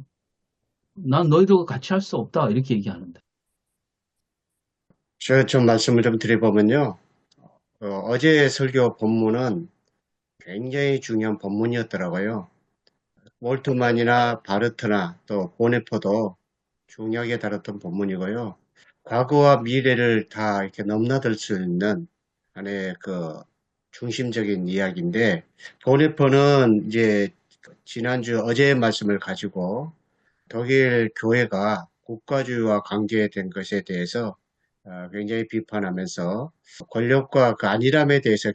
난 너희들과 같이 할 수 없다 이렇게 얘기하는데. 제가 좀 말씀을 좀 드려보면요. 어제 설교 본문은 굉장히 중요한 본문이었더라고요. 몰트만이나 바르트나 또 보네포도 중요하게 다뤘던 본문이고요. 과거와 미래를 다 이렇게 넘나들 수 있는 하나의 그 중심적인 이야기인데, 보네포는 이제 지난주 어제의 말씀을 가지고 독일 교회가 국가주의와 관계된 것에 대해서 굉장히 비판하면서 권력과 그 안일함에 대해서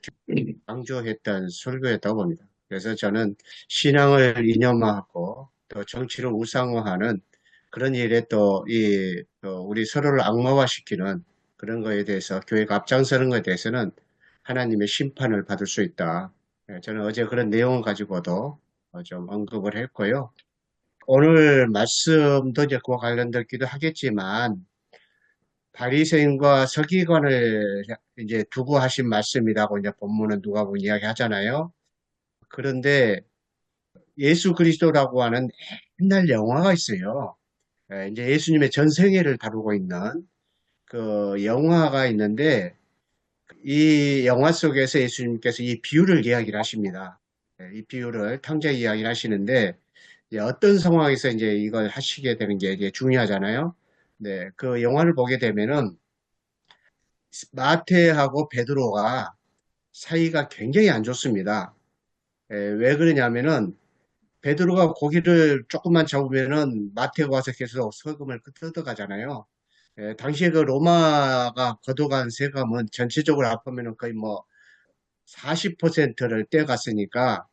강조했던 설교였다고 봅니다. 그래서 저는 신앙을 이념화하고 또 정치를 우상화하는 그런 일에 또 우리 서로를 악마화시키는 그런 거에 대해서 교회가 앞장서는 것에 대해서는 하나님의 심판을 받을 수 있다. 저는 어제 그런 내용을 가지고도 좀 언급을 했고요. 오늘 말씀도 이제 그와 관련되기도 하겠지만 바리새인과 서기관을 이제 두고 하신 말씀이라고 이제 본문은 누가복음 이야기 하잖아요. 그런데 예수 그리스도라고 하는 옛날 영화가 있어요. 이제 예수님의 전생애를 다루고 있는 그 영화가 있는데 이 영화 속에서 예수님께서 이 비유를 이야기를 하십니다. 이 비유를 탕자 이야기를 하시는데 어떤 상황에서 이제 이걸 하시게 되는 게 이제 중요하잖아요. 네, 그 영화를 보게 되면은 마태하고 베드로가 사이가 굉장히 안 좋습니다. 왜 그러냐면은 베드로가 고기를 조금만 잡으면은 마태가 와서 계속 세금을 뜯어가잖아요. 당시에 그 로마가 거둬간 세금은 전체적으로 합하면은 거의 뭐 40%를 떼갔으니까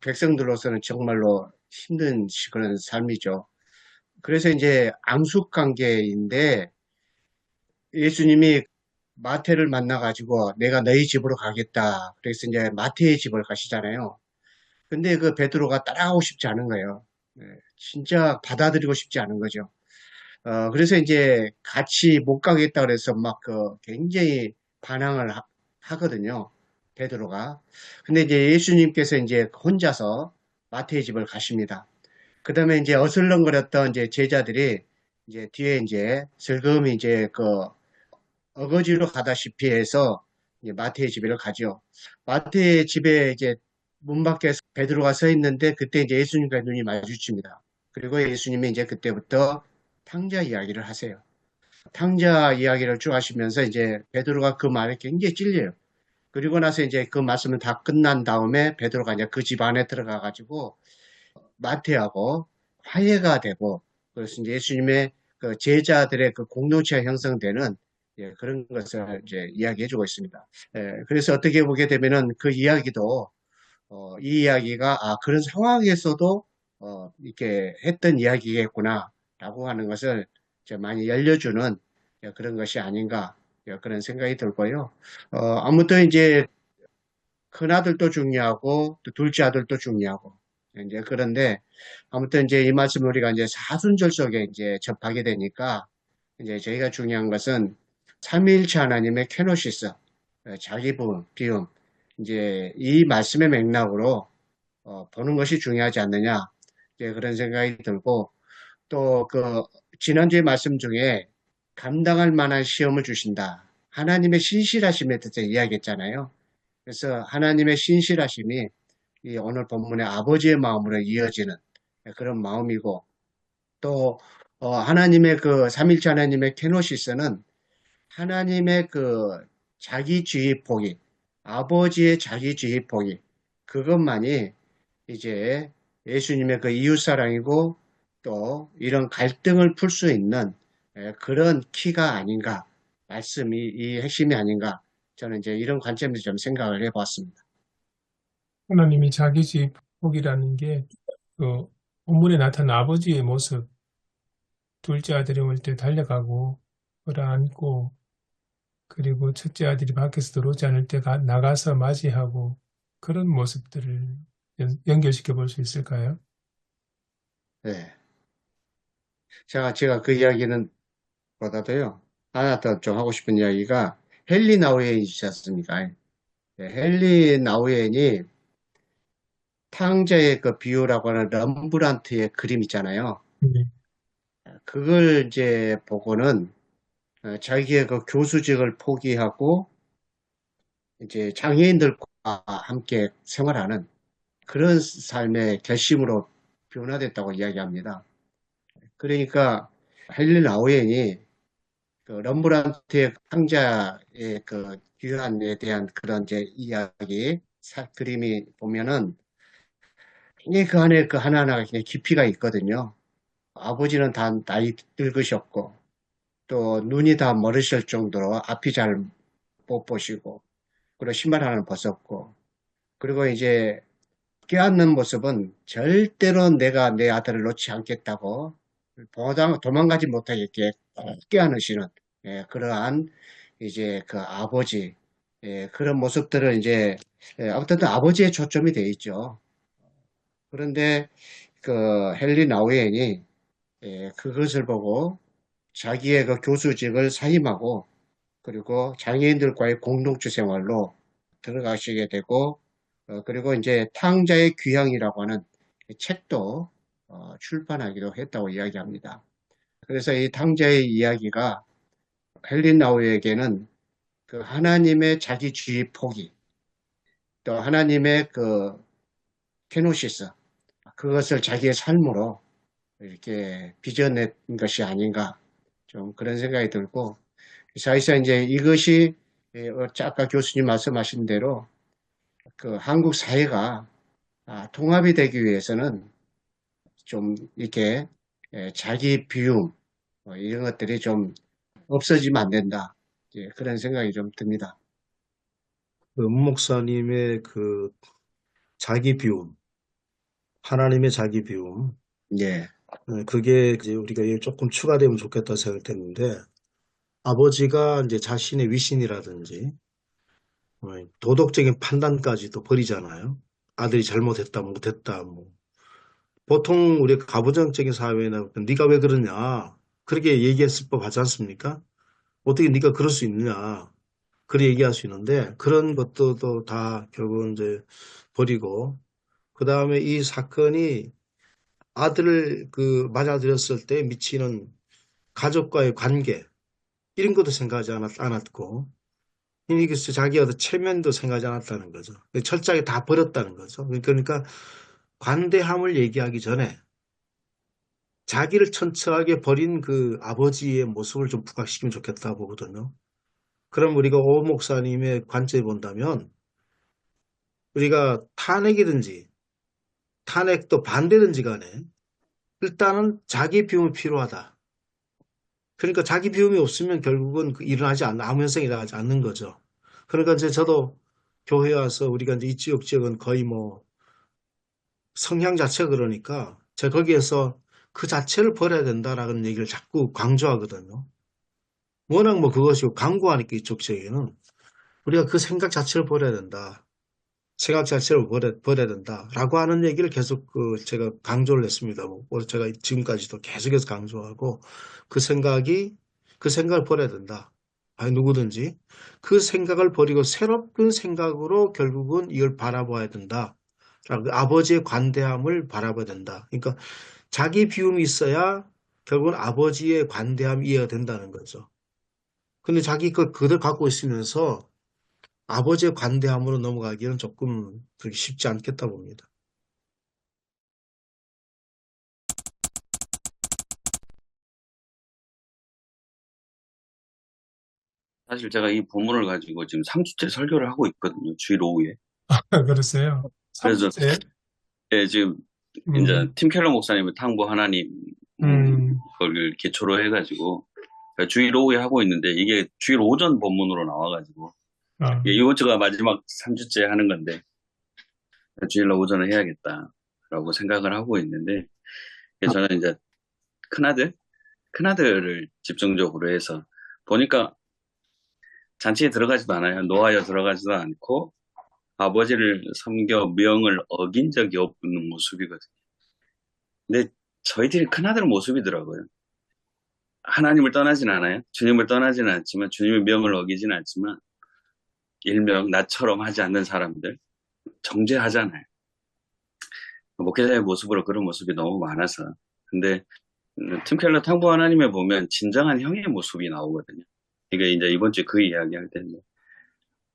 백성들로서는 정말로 힘든 그런 삶이죠. 그래서 이제 앙숙 관계인데 예수님이 마태를 만나가지고 내가 너희 집으로 가겠다. 그래서 이제 마태의 집을 가시잖아요. 근데 그 베드로가 따라가고 싶지 않은 거예요. 진짜 받아들이고 싶지 않은 거죠. 그래서 이제 같이 못 가겠다 그래서 막 굉장히 반항을 하거든요. 베드로가. 근데 이제 예수님께서 이제 혼자서 마태의 집을 가십니다. 그 다음에 이제 어슬렁거렸던 이제 제자들이 이제 뒤에 이제 슬금이 이제 어거지로 가다시피 해서 이제 마태의 집에를 가죠. 마태의 집에 이제 문 밖에 베드로가 서 있는데 그때 이제 예수님과 눈이 마주칩니다. 그리고 예수님이 이제 그때부터 탕자 이야기를 하세요. 탕자 이야기를 쭉 하시면서 이제 베드로가 그 말에 굉장히 찔려요. 그리고 나서 이제 그 말씀은 다 끝난 다음에 베드로가 이제 그 집 안에 들어가 가지고 마태하고 화해가 되고, 그래서 이제 예수님의 그 제자들의 그 공동체가 형성되는, 예, 그런 것을 이제 이야기해주고 있습니다. 예, 그래서 어떻게 보게 되면은 그 이야기도 이 이야기가 그런 상황에서도 이렇게 했던 이야기겠구나라고 하는 것을 이제 많이 열려주는, 예, 그런 것이 아닌가, 예, 그런 생각이 들고요. 아무튼 이제 큰 아들도 중요하고 또 둘째 아들도 중요하고, 이제 그런데 아무튼 이제 이 말씀 우리가 이제 사순절 속에 이제 접하게 되니까 이제 저희가 중요한 것은 삼위일체 하나님의 케노시스, 자기 비움, 이제 이 말씀의 맥락으로 보는 것이 중요하지 않느냐, 이제 그런 생각이 들고, 또 그 지난주의 말씀 중에 감당할 만한 시험을 주신다, 하나님의 신실하심에 대해서 이야기했잖아요. 그래서 하나님의 신실하심이 이 오늘 본문의 아버지의 마음으로 이어지는 그런 마음이고, 또 하나님의 그 삼일체 하나님의 케노시스는 하나님의 그 자기주의 포기, 아버지의 자기주의 포기, 그것만이 이제 예수님의 그 이웃사랑이고, 또 이런 갈등을 풀 수 있는 그런 키가 아닌가, 말씀이 이 핵심이 아닌가, 저는 이제 이런 관점에서 좀 생각을 해보았습니다. 하나님이 자기주의 복이라는 게 그 본문에 나타난 아버지의 모습, 둘째 아들이 올 때 달려가고 끌어안고, 그리고 첫째 아들이 밖에서 들어오지 않을 때 나가서 맞이하고, 그런 모습들을 연결시켜 볼 수 있을까요? 네. 제가 그 이야기는 보다도요, 하나 더 좀 하고 싶은 이야기가 헨리 나우엔이지 않습니까? 네, 헨리 나우엔이 탕자의 그 비유라고 하는 럼브란트의 그림 있잖아요. 네. 그걸 이제 보고는 자기의 그 교수직을 포기하고 이제 장애인들과 함께 생활하는 그런 삶의 결심으로 변화됐다고 이야기합니다. 그러니까 헨리 나우엔이 그 럼브란트의 탕자의 그 귀환에 대한 그런 이제 이야기, 그림이 보면은 굉장히 그 안에 그 하나하나가 굉장히 깊이가 있거든요. 아버지는 다 나이 들으셨고, 또 눈이 다 멀으실 정도로 앞이 잘 못 보시고, 그리고 신발 하나는 벗었고, 그리고 이제 껴안는 모습은 절대로 내가 내 아들을 놓지 않겠다고 도망가지 못하게 꼭 껴안으시는, 예, 그러한 이제 그 아버지, 예, 그런 모습들을 이제, 예, 아무튼 아버지의 초점이 돼 있죠. 그런데 그 헨리 나우엔이, 예, 그것을 보고 자기의 그 교수직을 사임하고, 그리고 장애인들과의 공동체 생활로 들어가시게 되고, 그리고 이제 탕자의 귀향이라고 하는 책도 출판하기도 했다고 이야기합니다. 그래서 이 탕자의 이야기가 헬린나우에게는 그 하나님의 자기주의 포기, 또 하나님의 그 케노시스, 그것을 자기의 삶으로 이렇게 빚어낸 것이 아닌가, 좀 그런 생각이 들고, 사실상 이제 이것이 아까 교수님 말씀하신 대로 그 한국 사회가 통합이 되기 위해서는 좀 이렇게 자기 비움, 이런 것들이 좀 없어지면 안 된다, 예, 그런 생각이 좀 듭니다. 그 목사님의 그 자기 비움, 하나님의 자기 비움, 예, 그게 이제 우리가 조금 추가되면 좋겠다 생각했는데, 아버지가 이제 자신의 위신이라든지 도덕적인 판단까지도 버리잖아요. 아들이 잘못했다, 못했다, 뭐. 보통 우리 가부장적인 사회나 네가 왜 그러냐 그렇게 얘기했을 법 하지 않습니까? 어떻게 네가 그럴 수 있느냐 그렇게 얘기할 수 있는데 그런 것들도 다 결국은 이제 버리고 그 다음에 이 사건이 아들을 그 맞아들였을 때 미치는 가족과의 관계 이런 것도 생각하지 않았고 이게 자기 어떤 체면도 생각하지 않았다는 거죠. 철저하게 다 버렸다는 거죠. 그러니까 관대함을 얘기하기 전에 자기를 천천하게 버린 그 아버지의 모습을 좀 부각시키면 좋겠다 보거든요. 그럼 우리가 오 목사님의 관점에 본다면 우리가 탄핵이든지 탄핵도 반대든지 간에 일단은 자기 비움이 필요하다. 그러니까 자기 비움이 없으면 결국은 아무 현상이 일어나지 않는 거죠. 그러니까 이제 저도 교회 와서 우리가 이제 이 지역은 거의 뭐 성향 자체가 그러니까 제가 거기에서 그 자체를 버려야 된다라는 얘기를 자꾸 강조하거든요. 워낙 뭐 그것이 강구하니까 이쪽 지역에는 우리가 그 생각 자체를 버려야 된다. 생각 자체를 버려야 된다라고 하는 얘기를 계속 제가 강조를 했습니다. 뭐 제가 지금까지도 계속해서 강조하고 그 생각을 버려야 된다. 아니 누구든지 그 생각을 버리고 새롭은 생각으로 결국은 이걸 바라봐야 된다. 라고 아버지의 관대함을 바라봐야 된다. 그러니까 자기 비움이 있어야 결국은 아버지의 관대함이 이해가 된다는 거죠. 근데 자기 그걸 갖고 있으면서 아버지의 관대함으로 넘어가기는 조금 그렇게 쉽지 않겠다 봅니다. 사실 제가 이 본문을 가지고 지금 3주째 설교를 하고 있거든요. 주일 오후에. 그러세요? 그래서 3주째? 예, 지금 이제 음, 팀 켈러 목사님의 탕부 하나님 걸 기초로 해가지고 주일 오후에 하고 있는데 이게 주일 오전 본문으로 나와가지고 어, 이번 주가 마지막 3주째 하는 건데 주일 오전에 해야겠다라고 생각을 하고 있는데 저는 이제 큰아들을 집중적으로 해서 보니까 잔치에 들어가지도 않아요. 노하여 들어가지도 않고 아버지를 섬겨 명을 어긴 적이 없는 모습이거든요. 근데 저희들이 큰아들 모습이더라고요. 하나님을 떠나진 않아요. 주님을 떠나지는 않지만 주님의 명을 어기지는 않지만 일명 나처럼 하지 않는 사람들 정죄하잖아요. 목회자의 모습으로 그런 모습이 너무 많아서. 근데 팀 켈러 탕부 하나님에 보면 진정한 형의 모습이 나오거든요. 이게 이제 이번 주에 그 이야기 할 텐데.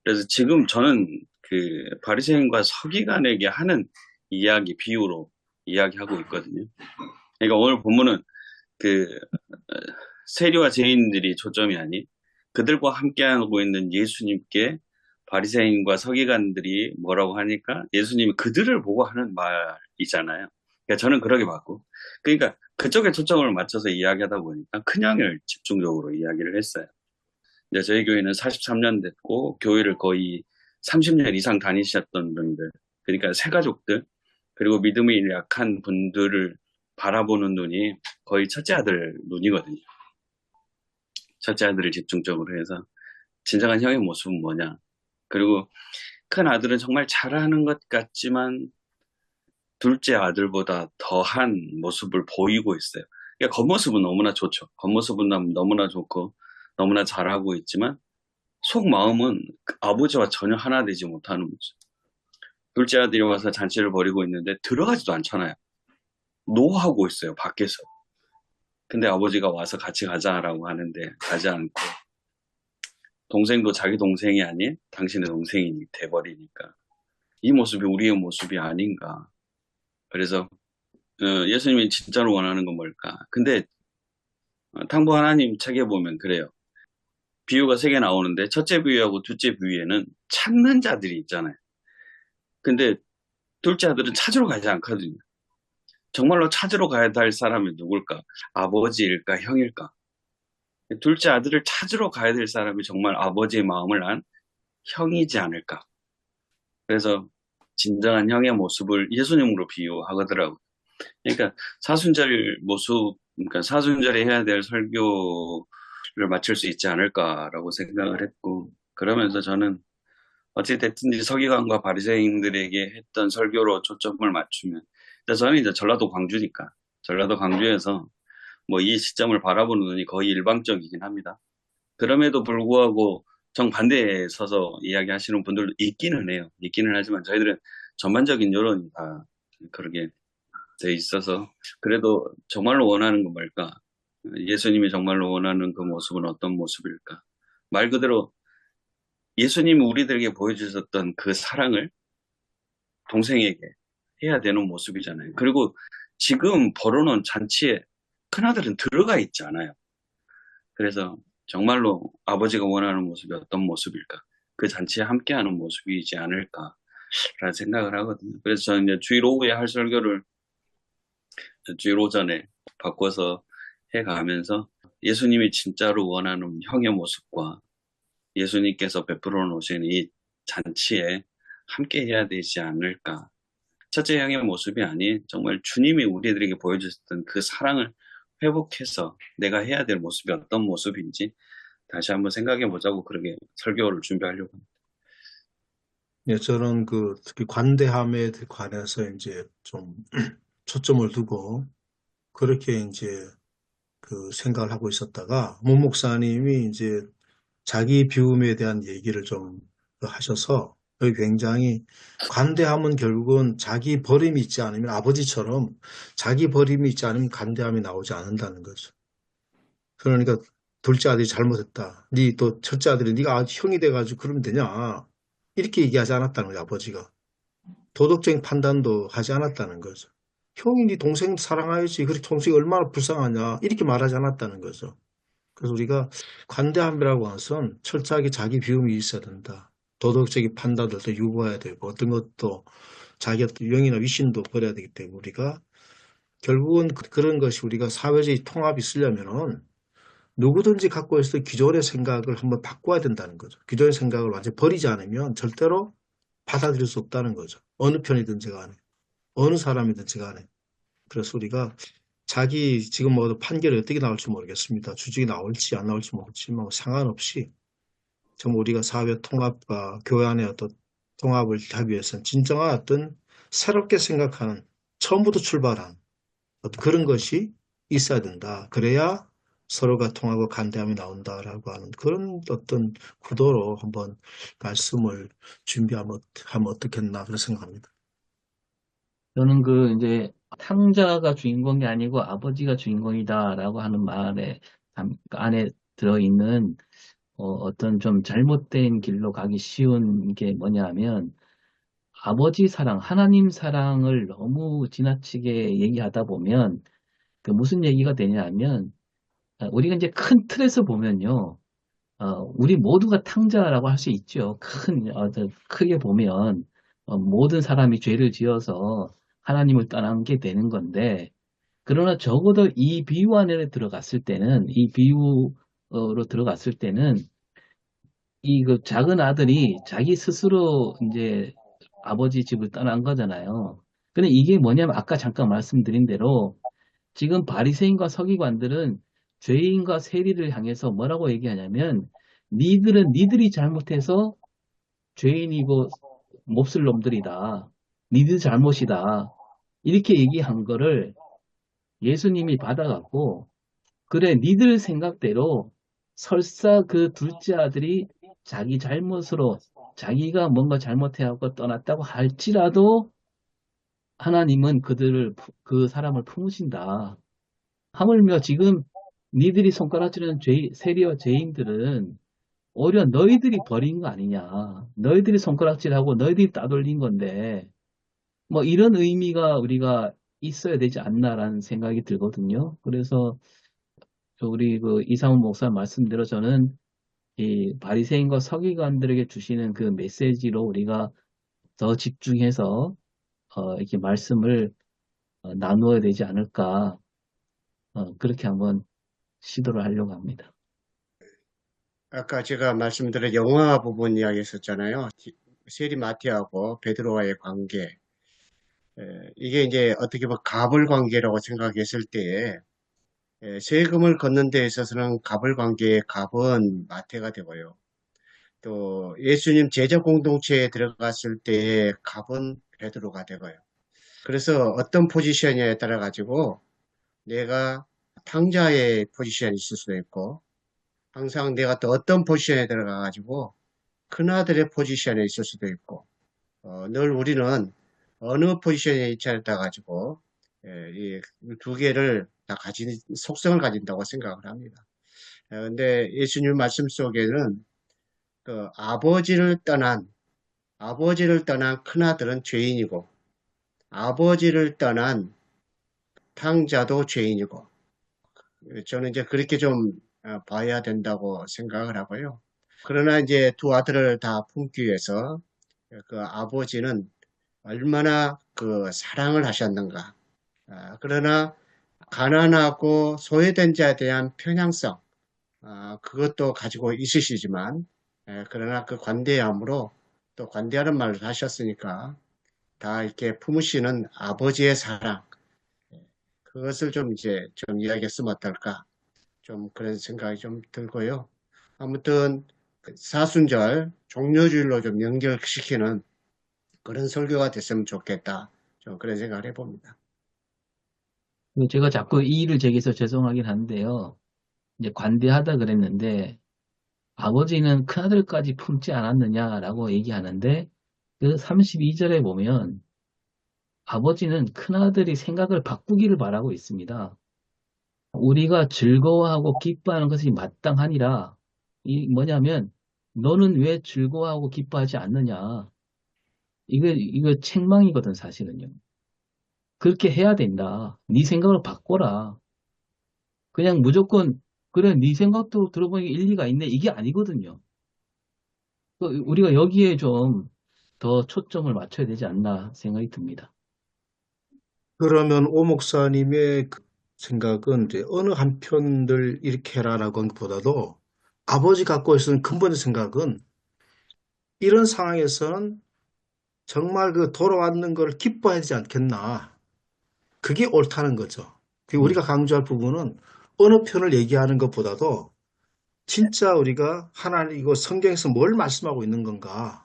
그래서 지금 저는 그 바리새인과 서기관에게 하는 이야기 비유로 이야기하고 있거든요. 그러니까 오늘 본문은 그 세리와 죄인들이 초점이 아닌 그들과 함께하고 있는 예수님께 바리새인과 서기관들이 뭐라고 하니까 예수님이 그들을 보고 하는 말이잖아요. 그러니까 저는 그렇게 봤고, 그러니까 그쪽에 초점을 맞춰서 이야기하다 보니까 큰형을 집중적으로 이야기를 했어요. 이제 저희 교회는 43년 됐고 교회를 거의 30년 이상 다니셨던 분들, 그러니까 새가족들, 그리고 믿음이 약한 분들을 바라보는 눈이 거의 첫째 아들 눈이거든요. 첫째 아들을 집중적으로 해서 진정한 형의 모습은 뭐냐. 그리고 큰 아들은 정말 잘하는 것 같지만 둘째 아들보다 더한 모습을 보이고 있어요. 그러니까 겉모습은 너무나 좋죠. 겉모습은 너무나 좋고 너무나 잘하고 있지만 속마음은 아버지와 전혀 하나 되지 못하는 모습. 둘째 아들이 와서 잔치를 벌이고 있는데 들어가지도 않잖아요. 노하고 있어요, 밖에서. 근데 아버지가 와서 같이 가자라고 하는데 가지 않고 동생도 자기 동생이 아닌 당신의 동생이 돼버리니까 이 모습이 우리의 모습이 아닌가. 그래서 예수님이 진짜로 원하는 건 뭘까? 근데 탕부 하나님 책에 보면 그래요. 비유가 3개 나오는데 첫째 비유하고 둘째 비유에는 찾는 자들이 있잖아요. 근데 둘째 아들은 찾으러 가지 않거든요. 정말로 찾으러 가야 할 사람이 누굴까? 아버지일까? 형일까? 둘째 아들을 찾으러 가야 될 사람이 정말 아버지의 마음을 안 형이지 않을까? 그래서 진정한 형의 모습을 예수님으로 비유하더라고요. 그러니까 사순절 모습, 그러니까 사순절에 해야 될 설교를 맞출 수 있지 않을까라고 생각을 했고, 그러면서 저는 어찌됐든지 서기관과 바리새인들에게 했던 설교로 초점을 맞추면, 저는 이제 전라도 광주니까, 전라도 광주에서 뭐 이 시점을 바라보는 눈이 거의 일방적이긴 합니다. 그럼에도 불구하고 정반대에 서서 이야기하시는 분들도 있기는 해요. 있기는 하지만 저희들은 전반적인 여론이 다 그렇게 돼 있어서 그래도 정말로 원하는 건 뭘까? 예수님이 정말로 원하는 그 모습은 어떤 모습일까? 말 그대로 예수님이 우리들에게 보여주셨던 그 사랑을 동생에게 해야 되는 모습이잖아요. 그리고 지금 벌어놓은 잔치에 큰아들은 들어가 있지 않아요. 그래서 정말로 아버지가 원하는 모습이 어떤 모습일까? 그 잔치에 함께하는 모습이지 않을까라는 생각을 하거든요. 그래서 저는 이제 주일 오후에 할 설교를 주일 오전에 바꿔서 해가면서 예수님이 진짜로 원하는 형의 모습과 예수님께서 베풀어 놓으신 이 잔치에 함께 해야 되지 않을까. 첫째 형의 모습이 아닌 정말 주님이 우리들에게 보여주셨던 그 사랑을 회복해서 내가 해야 될 모습이 어떤 모습인지 다시 한번 생각해 보자고 그렇게 설교를 준비하려고 합니다. 예, 저는 특히 관대함에 관해서 이제 좀 초점을 두고 그렇게 이제 생각을 하고 있었다가 문 목사님이 이제 자기 비움에 대한 얘기를 좀 하셔서 여기 굉장히 관대함은 결국은 자기 버림이 있지 않으면 아버지처럼 자기 버림이 있지 않으면 관대함이 나오지 않는다는 거죠. 그러니까 둘째 아들이 잘못했다. 네 또 첫째 아들이 네가 형이 돼가지고 그러면 되냐. 이렇게 얘기하지 않았다는 거예요, 아버지가. 도덕적인 판단도 하지 않았다는 거죠. 형이 네 동생 사랑해야지. 그렇게 동생이 얼마나 불쌍하냐. 이렇게 말하지 않았다는 거죠. 그래서 우리가 관대함이라고 하는 것은 철저하게 자기 비움이 있어야 된다. 도덕적인 판단들도 유보해야 되고 어떤 것도 자기 어떤 유형이나 위신도 버려야 되기 때문에 우리가 결국은 그런 것이 우리가 사회적인 통합이 있으려면은 누구든지 갖고 있을 기존의 생각을 한번 바꿔야 된다는 거죠. 기존의 생각을 완전히 버리지 않으면 절대로 받아들일 수 없다는 거죠. 어느 편이든지 간에. 어느 사람이든지 간에. 그래서 우리가 자기 지금 뭐 판결이 어떻게 나올지 모르겠습니다. 주직이 나올지 안 나올지 모르겠지만 상관없이 정말 우리가 사회 통합과 교회 안의 어떤 통합을 하기 위해서는 진정한 어떤 새롭게 생각하는 처음부터 출발한 어떤 그런 것이 있어야 된다. 그래야 서로가 통하고 간대함이 나온다라고 하는 그런 어떤 구도로 한번 말씀을 준비하면 어떻겠나 그런 생각합니다. 저는 이제, 탕자가 주인공이 아니고 아버지가 주인공이다라고 하는 말에, 안에 들어있는, 어떤 좀 잘못된 길로 가기 쉬운 게 뭐냐면, 아버지 사랑, 하나님 사랑을 너무 지나치게 얘기하다 보면, 무슨 얘기가 되냐면, 우리가 이제 큰 틀에서 보면요, 우리 모두가 탕자라고 할 수 있죠. 크게 보면, 모든 사람이 죄를 지어서 하나님을 떠난 게 되는 건데, 그러나 적어도 이 비유 안에 들어갔을 때는, 이 비유로 들어갔을 때는, 작은 아들이 자기 스스로 이제 아버지 집을 떠난 거잖아요. 근데 이게 뭐냐면 아까 잠깐 말씀드린 대로 지금 바리새인과 서기관들은 죄인과 세리를 향해서 뭐라고 얘기하냐면 니들은 니들이 잘못해서 죄인이고 몹쓸 놈들이다. 니들 잘못이다. 이렇게 얘기한 거를 예수님이 받아갖고 그래 니들 생각대로 설사 그 둘째 아들이 자기 잘못으로 자기가 뭔가 잘못해갖고 떠났다고 할지라도 하나님은 그 사람을 품으신다. 하물며 지금 니들이 손가락질하는 세리와 죄인들은 오히려 너희들이 버린 거 아니냐. 너희들이 손가락질하고 너희들이 따돌린 건데 뭐 이런 의미가 우리가 있어야 되지 않나라는 생각이 들거든요. 그래서 우리 이상훈 목사 말씀대로 저는 이 바리새인과 서기관들에게 주시는 그 메시지로 우리가 더 집중해서 이렇게 말씀을 나누어야 되지 않을까 그렇게 한번 시도를 하려고 합니다. 아까 제가 말씀드린 영화 부분 이야기 했었잖아요. 세리 마티하고 베드로와의 관계. 이게 이제 어떻게 보면 갑을 관계라고 생각했을 때에 세금을 걷는 데 있어서는 갑을 관계의 갑은 마태가 되고요. 또 예수님 제자 공동체에 들어갔을 때의 갑은 베드로가 되고요. 그래서 어떤 포지션에 따라 가지고 내가 탕자의 포지션이 있을 수도 있고 항상 내가 또 어떤 포지션에 들어가 가지고 큰아들의 포지션에 있을 수도 있고 늘 우리는 어느 포지션에 있냐에 따라 가지고 이 두 개를 다 가진 속성을 가진다고 생각을 합니다. 근데 예수님 말씀 속에는 그 아버지를 떠난 큰아들은 죄인이고 아버지를 떠난 탕자도 죄인이고 저는 이제 그렇게 좀 봐야 된다고 생각을 하고요. 그러나 이제 두 아들을 다 품기 위해서 그 아버지는 얼마나 그 사랑을 하셨는가. 그러나 가난하고 소외된 자에 대한 편향성, 그것도 가지고 있으시지만, 그러나 그 관대함으로 또 관대하는 말을 하셨으니까 다 이렇게 품으시는 아버지의 사랑, 그것을 좀 이제 좀 이야기했으면 어떨까. 좀 그런 생각이 좀 들고요. 아무튼 그 사순절 종료주일로 좀 연결시키는 그런 설교가 됐으면 좋겠다. 좀 그런 생각을 해봅니다. 제가 자꾸 이의를 제기해서 죄송하긴 한데요. 이제 관대하다 그랬는데 아버지는 큰아들까지 품지 않았느냐라고 얘기하는데 그 32절에 보면 아버지는 큰아들이 생각을 바꾸기를 바라고 있습니다. 우리가 즐거워하고 기뻐하는 것이 마땅하니라. 이 뭐냐면 너는 왜 즐거워하고 기뻐하지 않느냐. 이거 책망이거든 사실은요. 그렇게 해야 된다. 네 생각을 바꿔라. 그냥 무조건 그래 네 생각도 들어보니 일리가 있네 이게 아니거든요. 우리가 여기에 좀 더 초점을 맞춰야 되지 않나 생각이 듭니다. 그러면 오 목사님의 그 생각은 이제 어느 한 편을 이렇게 해라라고 한 것보다도 아버지 갖고 있는 근본의 생각은 이런 상황에서는 정말 그 돌아왔는 걸 기뻐해야 되지 않겠나. 그게 옳다는 거죠. 우리가 강조할 부분은 어느 편을 얘기하는 것보다도 진짜 우리가 하나님 이거 성경에서 뭘 말씀하고 있는 건가?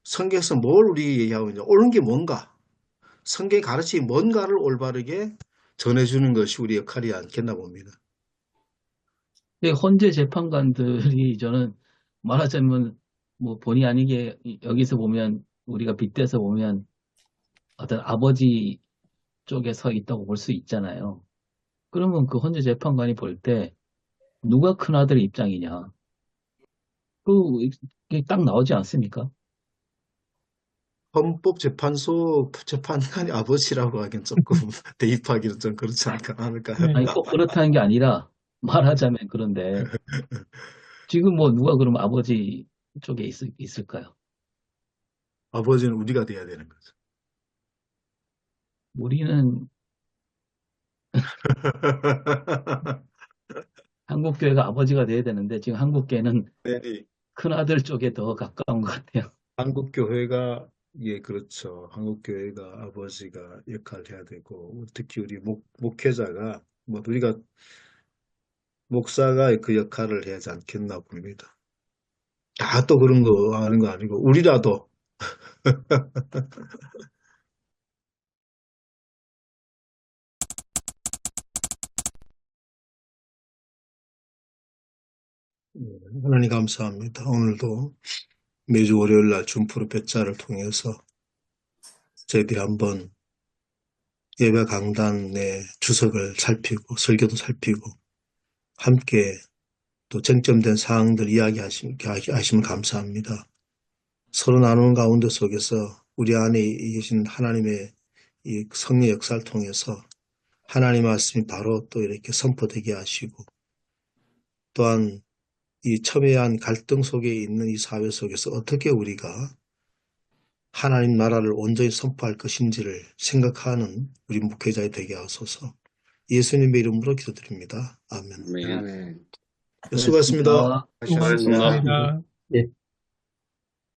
성경에서 뭘 우리 얘기하고 있냐? 옳은 게 뭔가? 성경의 가르침이 뭔가를 올바르게 전해주는 것이 우리 역할이 않겠나 봅니다. 근데 헌재 재판관들이 저는 말하자면 뭐 본의 아니게 여기서 보면 우리가 빗대서 보면 어떤 아버지 쪽에 서 있다고 볼 수 있잖아요. 그러면 그 헌재 재판관이 볼 때 누가 큰아들 입장이냐? 그게 딱 나오지 않습니까? 헌법재판소 재판관이 아버지라고 하기엔 조금 대입하기는 좀 그렇지 않을까요? 네. 아니 꼭 그렇다는 게 아니라 말하자면 그런데 지금 뭐 누가 그러면 아버지 쪽에 있을까요? 아버지는 우리가 돼야 되는 거죠. 우리는 한국교회가 아버지가 돼야 되는데 지금 한국교회는 네, 큰아들 쪽에 더 가까운 것 같아요. 한국교회가 예, 그렇죠. 한국교회가 아버지가 역할을 해야 되고 특히 우리 목회자가 뭐 우리가 목사가 그 역할을 해야 하지 않겠나 봅니다. 다 또 그런 거 하는 거 아니고 우리라도 하나님 감사합니다. 오늘도 매주 월요일 날 준프로 배짜를 통해서 저희들이 한번 예배 강단의 주석을 살피고 설교도 살피고 함께 또 쟁점된 사항들 이야기하시면 감사합니다. 서로 나누는 가운데 속에서 우리 안에 계신 하나님의 이 성령 역사를 통해서 하나님 말씀이 바로 또 이렇게 선포되게 하시고 또한 이 첨예한 갈등 속에 있는 이 사회 속에서 어떻게 우리가 하나님 나라를 온전히 선포할 것인지를 생각하는 우리 목회자이 되게 하소서. 예수님의 이름으로 기도드립니다. 아멘. 아멘. 아멘. 수고하셨습니다. 수고하셨습니다. 예.